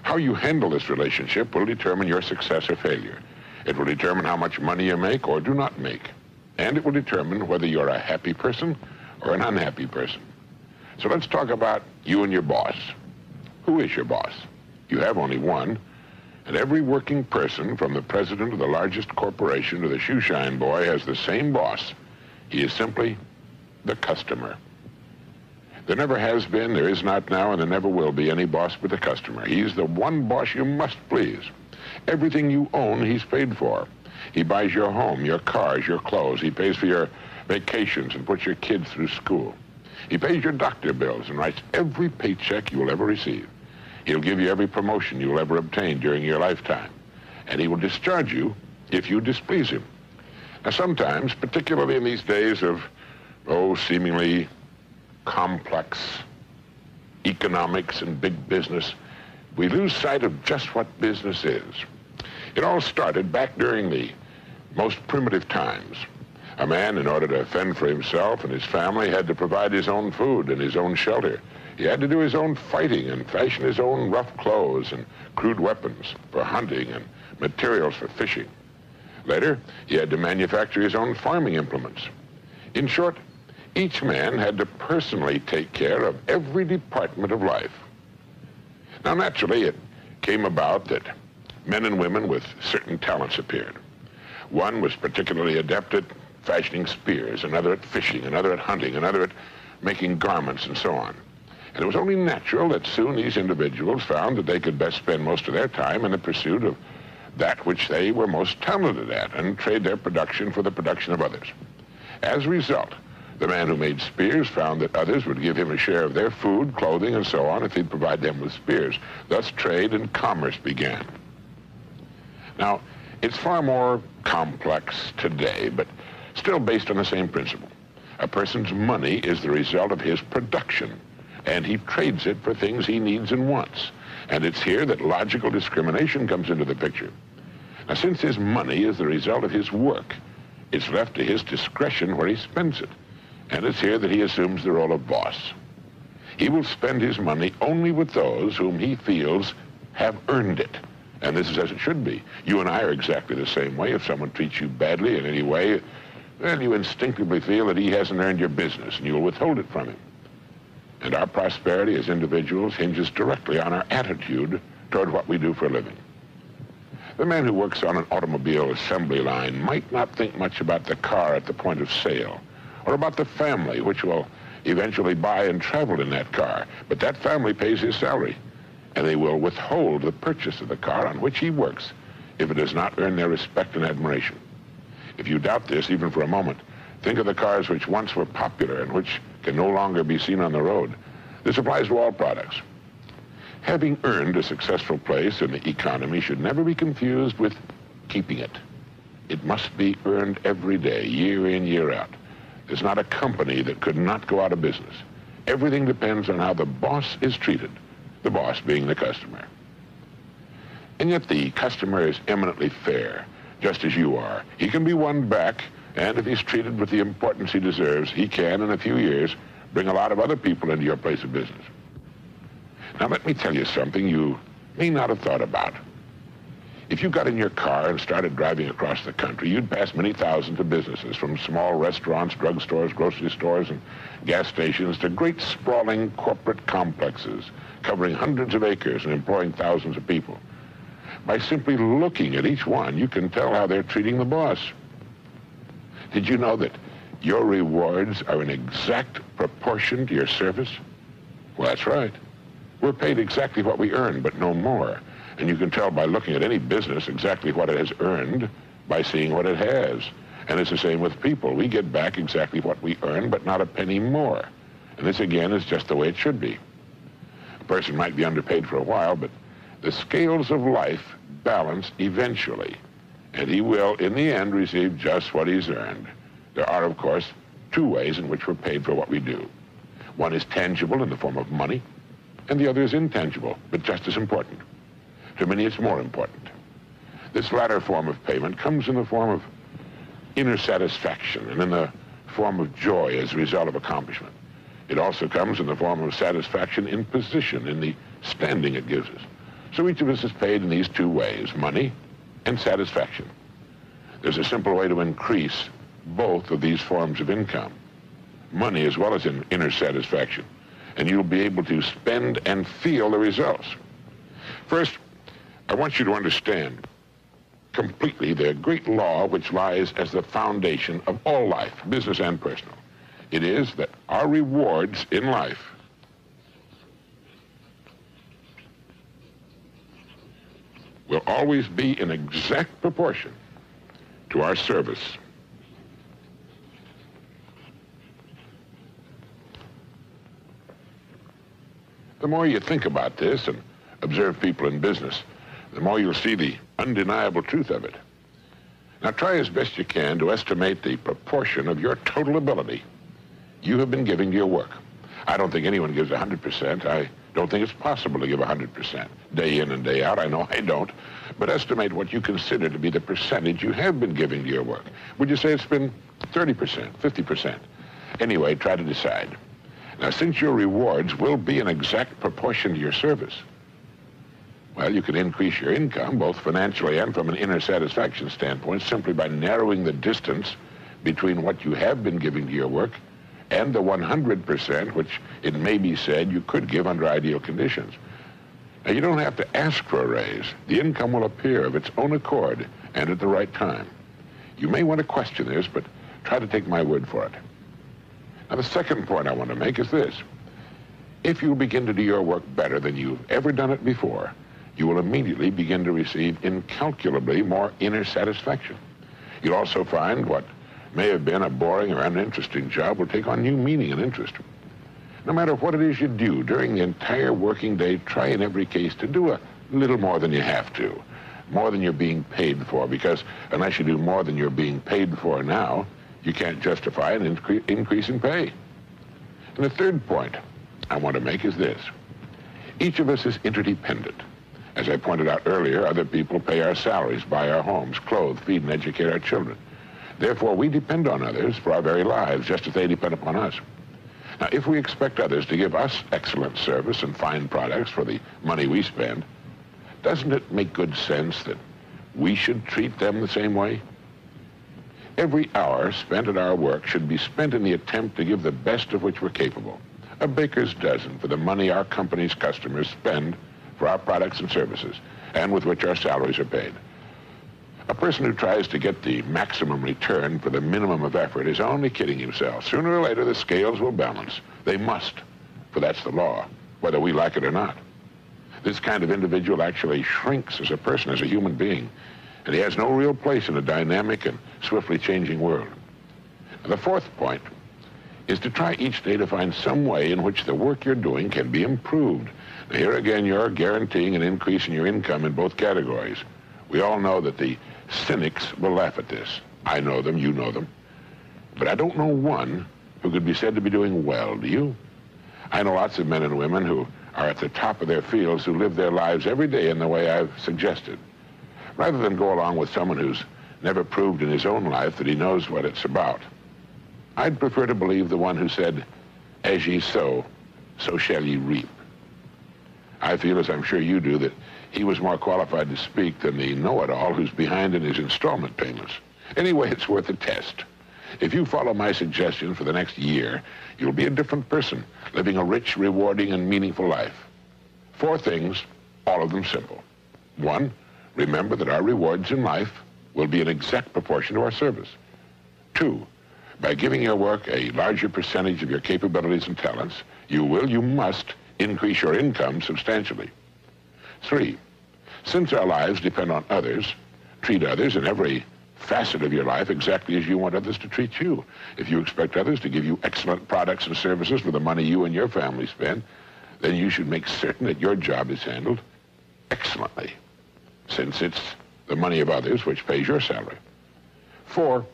How you handle this relationship will determine your success or failure. It will determine how much money you make or do not make. And it will determine whether you're a happy person or an unhappy person. So let's talk about you and your boss. Who is your boss? You have only one. And every working person, from the president of the largest corporation to the shoeshine boy, has the same boss. He is simply the customer. There never has been, there is not now, and there never will be any boss but the customer. He's the one boss you must please. Everything you own, he's paid for. He buys your home, your cars, your clothes. He pays for your vacations and puts your kids through school. He pays your doctor bills and writes every paycheck you will ever receive. He'll give you every promotion you'll ever obtain during your lifetime. and he will discharge you if you displease him. Now, sometimes, particularly in these days of, seemingly complex economics and big business, we lose sight of just what business is. It all started back during the most primitive times. A man, in order to fend for himself and his family, had to provide his own food and his own shelter. He had to do his own fighting and fashion his own rough clothes and crude weapons for hunting and materials for fishing. Later, he had to manufacture his own farming implements. In short, each man had to personally take care of every department of life. Now, naturally, it came about that men and women with certain talents appeared. One was particularly adept at fashioning spears, another at fishing, another at hunting, another at making garments, and so on. And it was only natural that soon these individuals found that they could best spend most of their time in the pursuit of that which they were most talented at and trade their production for the production of others. As a result, the man who made spears found that others would give him a share of their food, clothing, and so on if he'd provide them with spears. Thus, trade and commerce began. Now, it's far more complex today, but still based on the same principle. A person's money is the result of his production, and he trades it for things he needs and wants. And it's here that logical discrimination comes into the picture. Now, since his money is the result of his work, it's left to his discretion where he spends it. And it's here that he assumes the role of boss. He will spend his money only with those whom he feels have earned it. And this is as it should be. You and I are exactly the same way. If someone treats you badly in any way, well, you instinctively feel that he hasn't earned your business, and you'll withhold it from him. And our prosperity as individuals hinges directly on our attitude toward what we do for a living. The man who works on an automobile assembly line might not think much about the car at the point of sale, or about the family which will eventually buy and travel in that car. But that family pays his salary, and they will withhold the purchase of the car on which he works if it does not earn their respect and admiration. If you doubt this, even for a moment, think of the cars which once were popular and which can no longer be seen on the road. This applies to all products. Having earned a successful place in the economy should never be confused with keeping it. It must be earned every day, year in, year out. There's not a company that could not go out of business. Everything depends on how the boss is treated, the boss being the customer. And yet the customer is eminently fair, just as you are. He can be won back, and if he's treated with the importance he deserves, he can, in a few years, bring a lot of other people into your place of business. Now, let me tell you something you may not have thought about. If you got in your car and started driving across the country, you'd pass many thousands of businesses, from small restaurants, drugstores, grocery stores, and gas stations to great sprawling corporate complexes covering hundreds of acres and employing thousands of people. By simply looking at each one, you can tell how they're treating the boss. Did you know that your rewards are in exact proportion to your service? Well, that's right. We're paid exactly what we earn, but no more. And you can tell by looking at any business exactly what it has earned by seeing what it has. And it's the same with people. We get back exactly what we earn, but not a penny more. And this, again, is just the way it should be. A person might be underpaid for a while, but the scales of life balance eventually. And he will, in the end, receive just what he's earned. There are, of course, two ways in which we're paid for what we do. One is tangible in the form of money, and the other is intangible, but just as important. To many, it's more important. This latter form of payment comes in the form of inner satisfaction and in the form of joy as a result of accomplishment. It also comes in the form of satisfaction in position, in the standing it gives us. So each of us is paid in these two ways, money and satisfaction. There's a simple way to increase both of these forms of income, money as well as in inner satisfaction, and you'll be able to spend and feel the results. First, I want you to understand completely the great law which lies as the foundation of all life, business and personal. It is that our rewards in life will always be in exact proportion to our service. The more you think about this and observe people in business, the more you'll see the undeniable truth of it. Now try as best you can to estimate the proportion of your total ability you have been giving to your work. I don't think anyone gives 100%. I don't think it's possible to give 100%, day in and day out. I know I don't. But estimate what you consider to be the percentage you have been giving to your work. Would you say it's been 30%, 50%? Anyway, try to decide. Now, since your rewards will be an exact proportion to your service, well, you can increase your income, both financially and from an inner satisfaction standpoint, simply by narrowing the distance between what you have been giving to your work and the 100%, which it may be said you could give under ideal conditions. Now, you don't have to ask for a raise. The income will appear of its own accord and at the right time. You may want to question this, but try to take my word for it. Now, the second point I want to make is this. If you begin to do your work better than you've ever done it before, you will immediately begin to receive incalculably more inner satisfaction. You'll also find what may have been a boring or uninteresting job will take on new meaning and interest. No matter what it is you do during the entire working day, try in every case to do a little more than you have to, more than you're being paid for, because unless you do more than you're being paid for now, you can't justify an increase in pay. And the third point I want to make is this. Each of us is interdependent. As I pointed out earlier, other people pay our salaries, buy our homes, clothe, feed, and educate our children. Therefore, we depend on others for our very lives, just as they depend upon us. Now, if we expect others to give us excellent service and fine products for the money we spend, doesn't it make good sense that we should treat them the same way? Every hour spent at our work should be spent in the attempt to give the best of which we're capable. A baker's dozen for the money our company's customers spend for our products and services, and with which our salaries are paid. A person who tries to get the maximum return for the minimum of effort is only kidding himself. Sooner or later, the scales will balance. They must, for that's the law, whether we like it or not. This kind of individual actually shrinks as a person, as a human being, and he has no real place in a dynamic and swiftly changing world. And the fourth point is to try each day to find some way in which the work you're doing can be improved. Now, here again, you're guaranteeing an increase in your income in both categories. We all know that the cynics will laugh at this. I know them, you know them. But I don't know one who could be said to be doing well, do you? I know lots of men and women who are at the top of their fields who live their lives every day in the way I've suggested. Rather than go along with someone who's never proved in his own life that he knows what it's about, I'd prefer to believe the one who said, "As ye sow, so shall ye reap." I feel, as I'm sure you do, that he was more qualified to speak than the know-it-all who's behind in his installment payments. Anyway, it's worth a test. If you follow my suggestion for the next year, you'll be a different person, living a rich, rewarding, and meaningful life. 4 things, all of them simple. 1, remember that our rewards in life will be an exact proportion to our service. 2, by giving your work a larger percentage of your capabilities and talents, you must increase your income substantially. 3, since our lives depend on others, treat others in every facet of your life exactly as you want others to treat you. If you expect others to give you excellent products and services for the money you and your family spend, then you should make certain that your job is handled excellently, since it's the money of others which pays your salary. 4,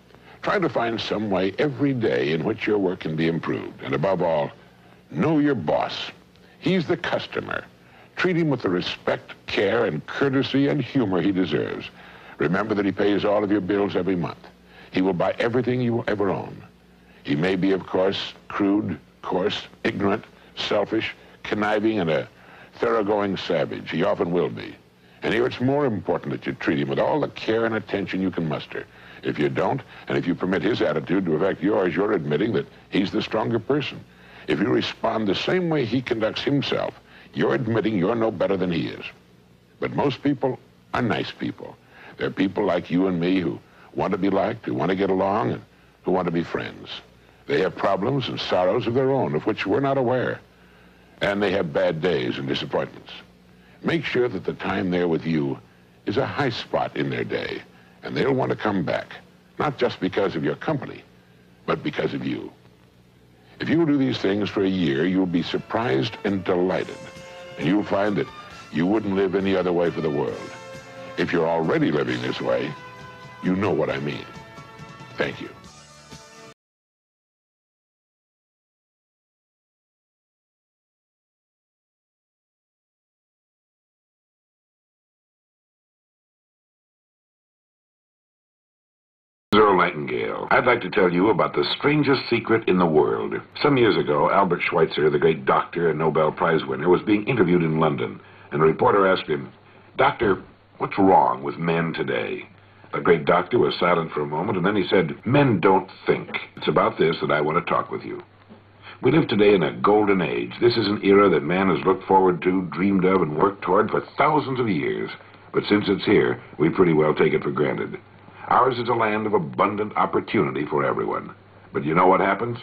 try to find some way every day in which your work can be improved. And above all, know your boss. He's the customer. Treat him with the respect, care, and courtesy and humor he deserves. Remember that he pays all of your bills every month. He will buy everything you will ever own. He may be, of course, crude, coarse, ignorant, selfish, conniving, and a thoroughgoing savage. He often will be. And here it's more important that you treat him with all the care and attention you can muster. If you don't, and if you permit his attitude to affect yours, you're admitting that he's the stronger person. If you respond the same way he conducts himself, you're admitting you're no better than he is. But most people are nice people. They're people like you and me who want to be liked, who want to get along, and who want to be friends. They have problems and sorrows of their own, of which we're not aware. And they have bad days and disappointments. Make sure that the time they're with you is a high spot in their day, and they'll want to come back, not just because of your company, but because of you. If you will do these things for a year, you'll be surprised and delighted, and you'll find that you wouldn't live any other way for the world. If you're already living this way, you know what I mean. Thank you. Earl Nightingale. I'd like to tell you about the strangest secret in the world. Some years ago, Albert Schweitzer, the great doctor and Nobel Prize winner, was being interviewed in London, and a reporter asked him, "Doctor, what's wrong with men today?" The great doctor was silent for a moment, and then he said, "Men don't think. It's about this that I want to talk with you. We live today in a golden age. This is an era that man has looked forward to, dreamed of, and worked toward for thousands of years. But since it's here, we pretty well take it for granted. Ours is a land of abundant opportunity for everyone. But you know what happens?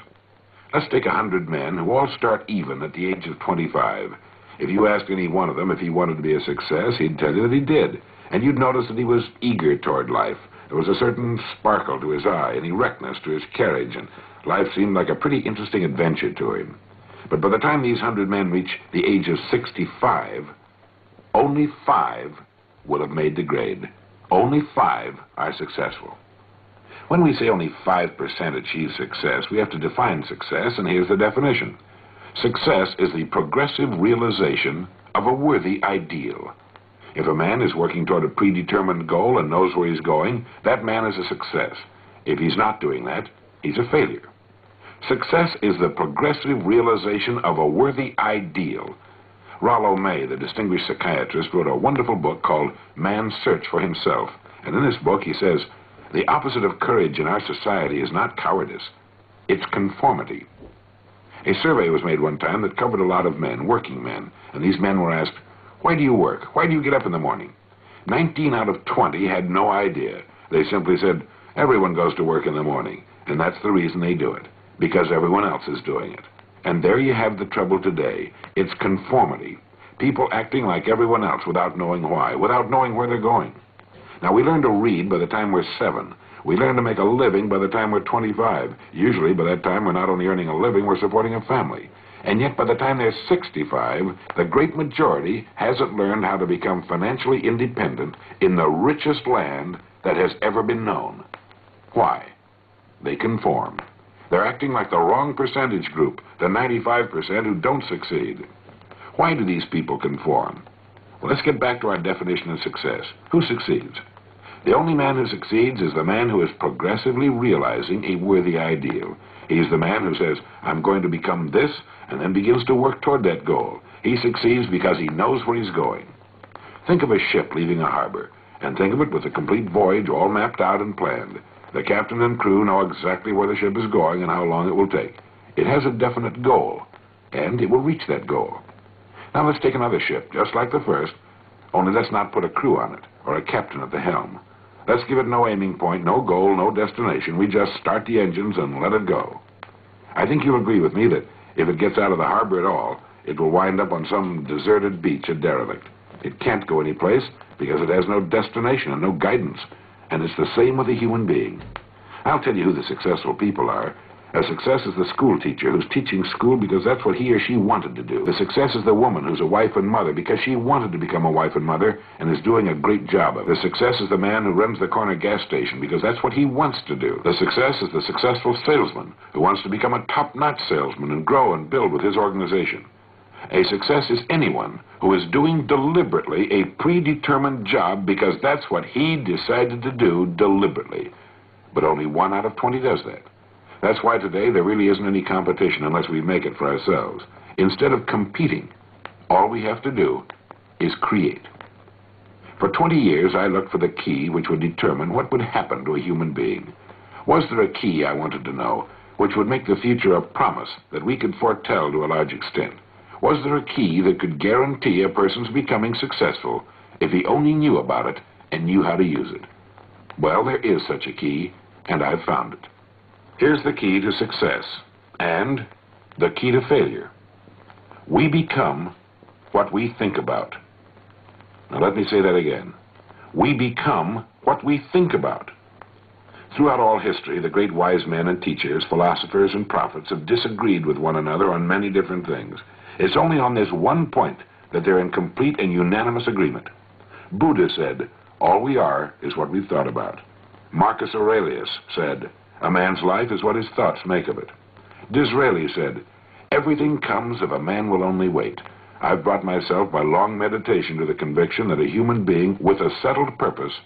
Let's take 100 men who all start even at the age of 25. If you asked any one of them if he wanted to be a success, he'd tell you that he did. And you'd notice that he was eager toward life. There was a certain sparkle to his eye, an erectness to his carriage, and life seemed like a pretty interesting adventure to him. But by the time these 100 men reach the age of 65, only 5 will have made the grade. Only 5 are successful. When we say only 5% achieve success, we have to define success, and here's the definition. Success is the progressive realization of a worthy ideal. If a man is working toward a predetermined goal and knows where he's going, that man is a success. If he's not doing that, he's a failure. Success is the progressive realization of a worthy ideal. Rollo May, the distinguished psychiatrist, wrote a wonderful book called Man's Search for Himself. And in this book he says, the opposite of courage in our society is not cowardice, it's conformity. A survey was made one time that covered a lot of men, working men, and these men were asked, "Why do you work? Why do you get up in the morning?" 19 out of 20 had no idea. They simply said, everyone goes to work in the morning, and that's the reason they do it, because everyone else is doing it. And there you have the trouble today. It's conformity. People acting like everyone else without knowing why, without knowing where they're going. Now, we learn to read by the time we're 7. We learn to make a living by the time we're 25. Usually, by that time, we're not only earning a living, we're supporting a family. And yet, by the time they're 65, the great majority hasn't learned how to become financially independent in the richest land that has ever been known. Why? They conform. They're acting like the wrong percentage group, the 95% who don't succeed. Why do these people conform? Well, let's get back to our definition of success. Who succeeds? The only man who succeeds is the man who is progressively realizing a worthy ideal. He's the man who says, I'm going to become this, and then begins to work toward that goal. He succeeds because he knows where he's going. Think of a ship leaving a harbor, and think of it with a complete voyage all mapped out and planned. The captain and crew know exactly where the ship is going and how long it will take. It has a definite goal, and it will reach that goal. Now let's take another ship, just like the first, only let's not put a crew on it, or a captain at the helm. Let's give it no aiming point, no goal, no destination. We just start the engines and let it go. I think you'll agree with me that if it gets out of the harbor at all, it will wind up on some deserted beach, a derelict. It can't go anyplace because it has no destination and no guidance. And it's the same with a human being. I'll tell you who the successful people are. A success is the school teacher who's teaching school because that's what he or she wanted to do. The success is the woman who's a wife and mother because she wanted to become a wife and mother and is doing a great job of it. The success is the man who runs the corner gas station because that's what he wants to do. The success is the successful salesman who wants to become a top-notch salesman and grow and build with his organization. A success is anyone who is doing deliberately a predetermined job because that's what he decided to do deliberately. But only 1 out of 20 does that. That's why today there really isn't any competition unless we make it for ourselves. Instead of competing, all we have to do is create. For 20 years, I looked for the key which would determine what would happen to a human being. Was there a key, I wanted to know, which would make the future a promise that we could foretell to a large extent? Was there a key that could guarantee a person's becoming successful if he only knew about it and knew how to use it? Well, there is such a key, and I've found it. Here's the key to success and the key to failure. We become what we think about. Now let me say that again. We become what we think about. Throughout all history, the great wise men and teachers, philosophers and prophets have disagreed with one another on many different things. It's only on this one point that they're in complete and unanimous agreement. Buddha said, All we are is what we've thought about. Marcus Aurelius said, "A man's life is what his thoughts make of it." Disraeli said, "Everything comes if a man will only wait." I've brought myself by long meditation to the conviction that a human being with a settled purpose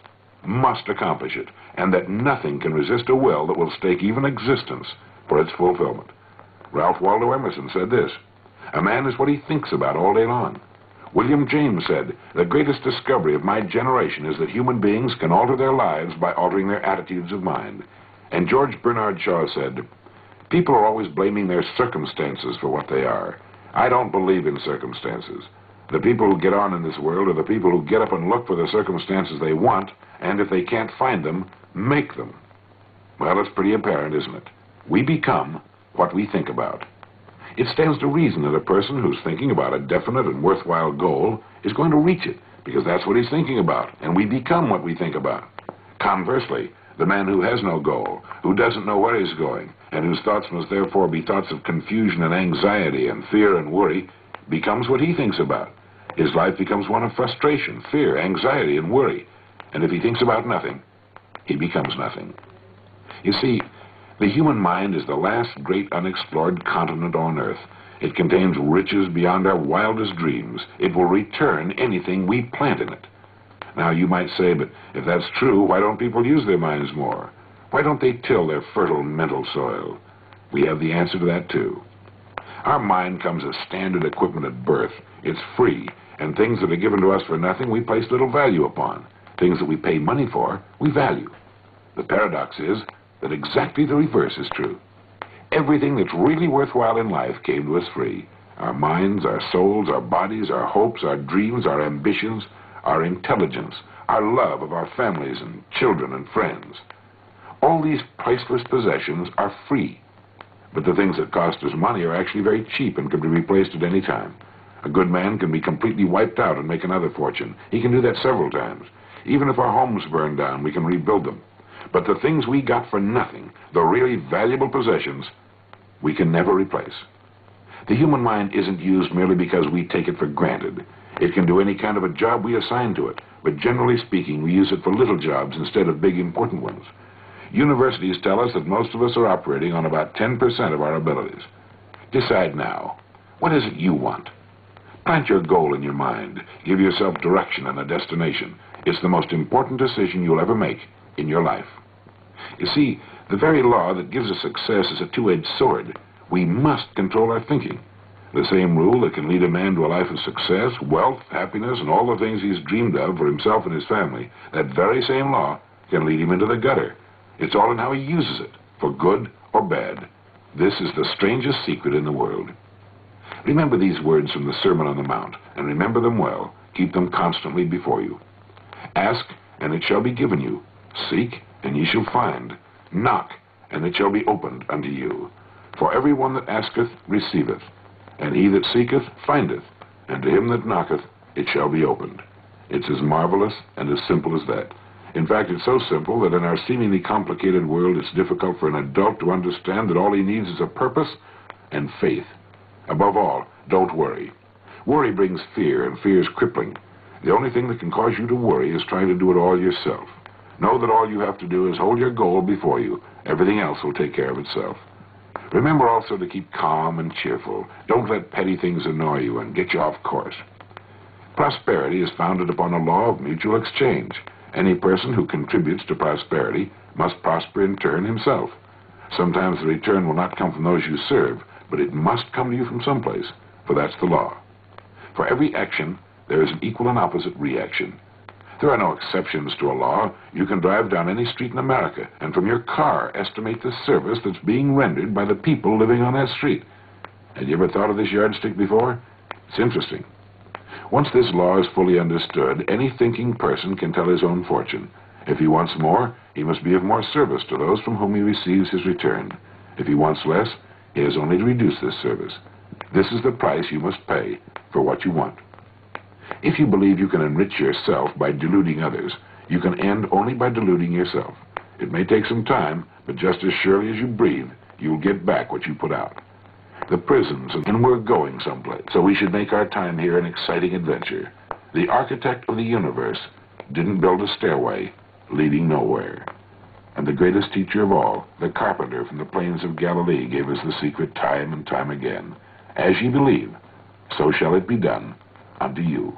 must accomplish it, and that nothing can resist a will that will stake even existence for its fulfillment. Ralph Waldo Emerson said this, "A man is what he thinks about all day long." William James said, "The greatest discovery of my generation is that human beings can alter their lives by altering their attitudes of mind." And George Bernard Shaw said, "People are always blaming their circumstances for what they are. I don't believe in circumstances. The people who get on in this world are the people who get up and look for the circumstances they want, and if they can't find them, make them." Well, it's pretty apparent, isn't it? We become what we think about. It stands to reason that a person who's thinking about a definite and worthwhile goal is going to reach it, because that's what he's thinking about, and we become what we think about. Conversely, the man who has no goal, who doesn't know where he's going, and whose thoughts must therefore be thoughts of confusion and anxiety and fear and worry, becomes what he thinks about. His life becomes one of frustration, fear, anxiety, and worry. And if he thinks about nothing, he becomes nothing. You see, the human mind is the last great unexplored continent on Earth. It contains riches beyond our wildest dreams. It will return anything we plant in it. Now, you might say, but if that's true, why don't people use their minds more? Why don't they till their fertile mental soil? We have the answer to that, too. Our mind comes as standard equipment at birth. It's free, and things that are given to us for nothing we place little value upon. Things that we pay money for, we value. The paradox is that exactly the reverse is true. Everything that's really worthwhile in life came to us free. Our minds, our souls, our bodies, our hopes, our dreams, our ambitions, our intelligence, our love of our families and children and friends. All these priceless possessions are free. But the things that cost us money are actually very cheap and can be replaced at any time. A good man can be completely wiped out and make another fortune. He can do that several times. Even if our homes burn down, we can rebuild them. But the things we got for nothing, the really valuable possessions, we can never replace. The human mind isn't used merely because we take it for granted. It can do any kind of a job we assign to it, but generally speaking, we use it for little jobs instead of big, important ones. Universities tell us that most of us are operating on about 10% of our abilities. Decide now. What is it you want? Plant your goal in your mind. Give yourself direction and a destination. It's the most important decision you'll ever make in your life. You see, the very law that gives us success is a two-edged sword. We must control our thinking. The same rule that can lead a man to a life of success, wealth, happiness, and all the things he's dreamed of for himself and his family, that very same law can lead him into the gutter. It's all in how he uses it, for good or bad. This is the strangest secret in the world. Remember these words from the Sermon on the Mount, and remember them well. Keep them constantly before you. Ask, and it shall be given you. Seek, and ye shall find. Knock, and it shall be opened unto you. For every one that asketh receiveth, and he that seeketh findeth, and to him that knocketh it shall be opened. It's as marvelous and as simple as that. In fact, it's so simple that in our seemingly complicated world, it's difficult for an adult to understand that all he needs is a purpose and faith. Above all, don't worry. Worry brings fear, and fear is crippling. The only thing that can cause you to worry is trying to do it all yourself. Know that all you have to do is hold your goal before you. Everything else will take care of itself. Remember also to keep calm and cheerful. Don't let petty things annoy you and get you off course. Prosperity is founded upon a law of mutual exchange. Any person who contributes to prosperity must prosper in turn himself. Sometimes the return will not come from those you serve, but it must come to you from someplace, for that's the law. For every action, there is an equal and opposite reaction. There are no exceptions to a law. You can drive down any street in America, and from your car estimate the service that's being rendered by the people living on that street. Had you ever thought of this yardstick before? It's interesting. Once this law is fully understood, any thinking person can tell his own fortune. If he wants more, he must be of more service to those from whom he receives his return. If he wants less, he has only to reduce this service. This is the price you must pay for what you want. If you believe you can enrich yourself by deluding others, you can end only by deluding yourself. It may take some time, but just as surely as you breathe, you'll get back what you put out. The prisons, and we're going someplace, so we should make our time here an exciting adventure. The architect of the universe didn't build a stairway leading nowhere. And the greatest teacher of all, the carpenter from the plains of Galilee, gave us the secret time and time again. As ye believe, so shall it be done unto you.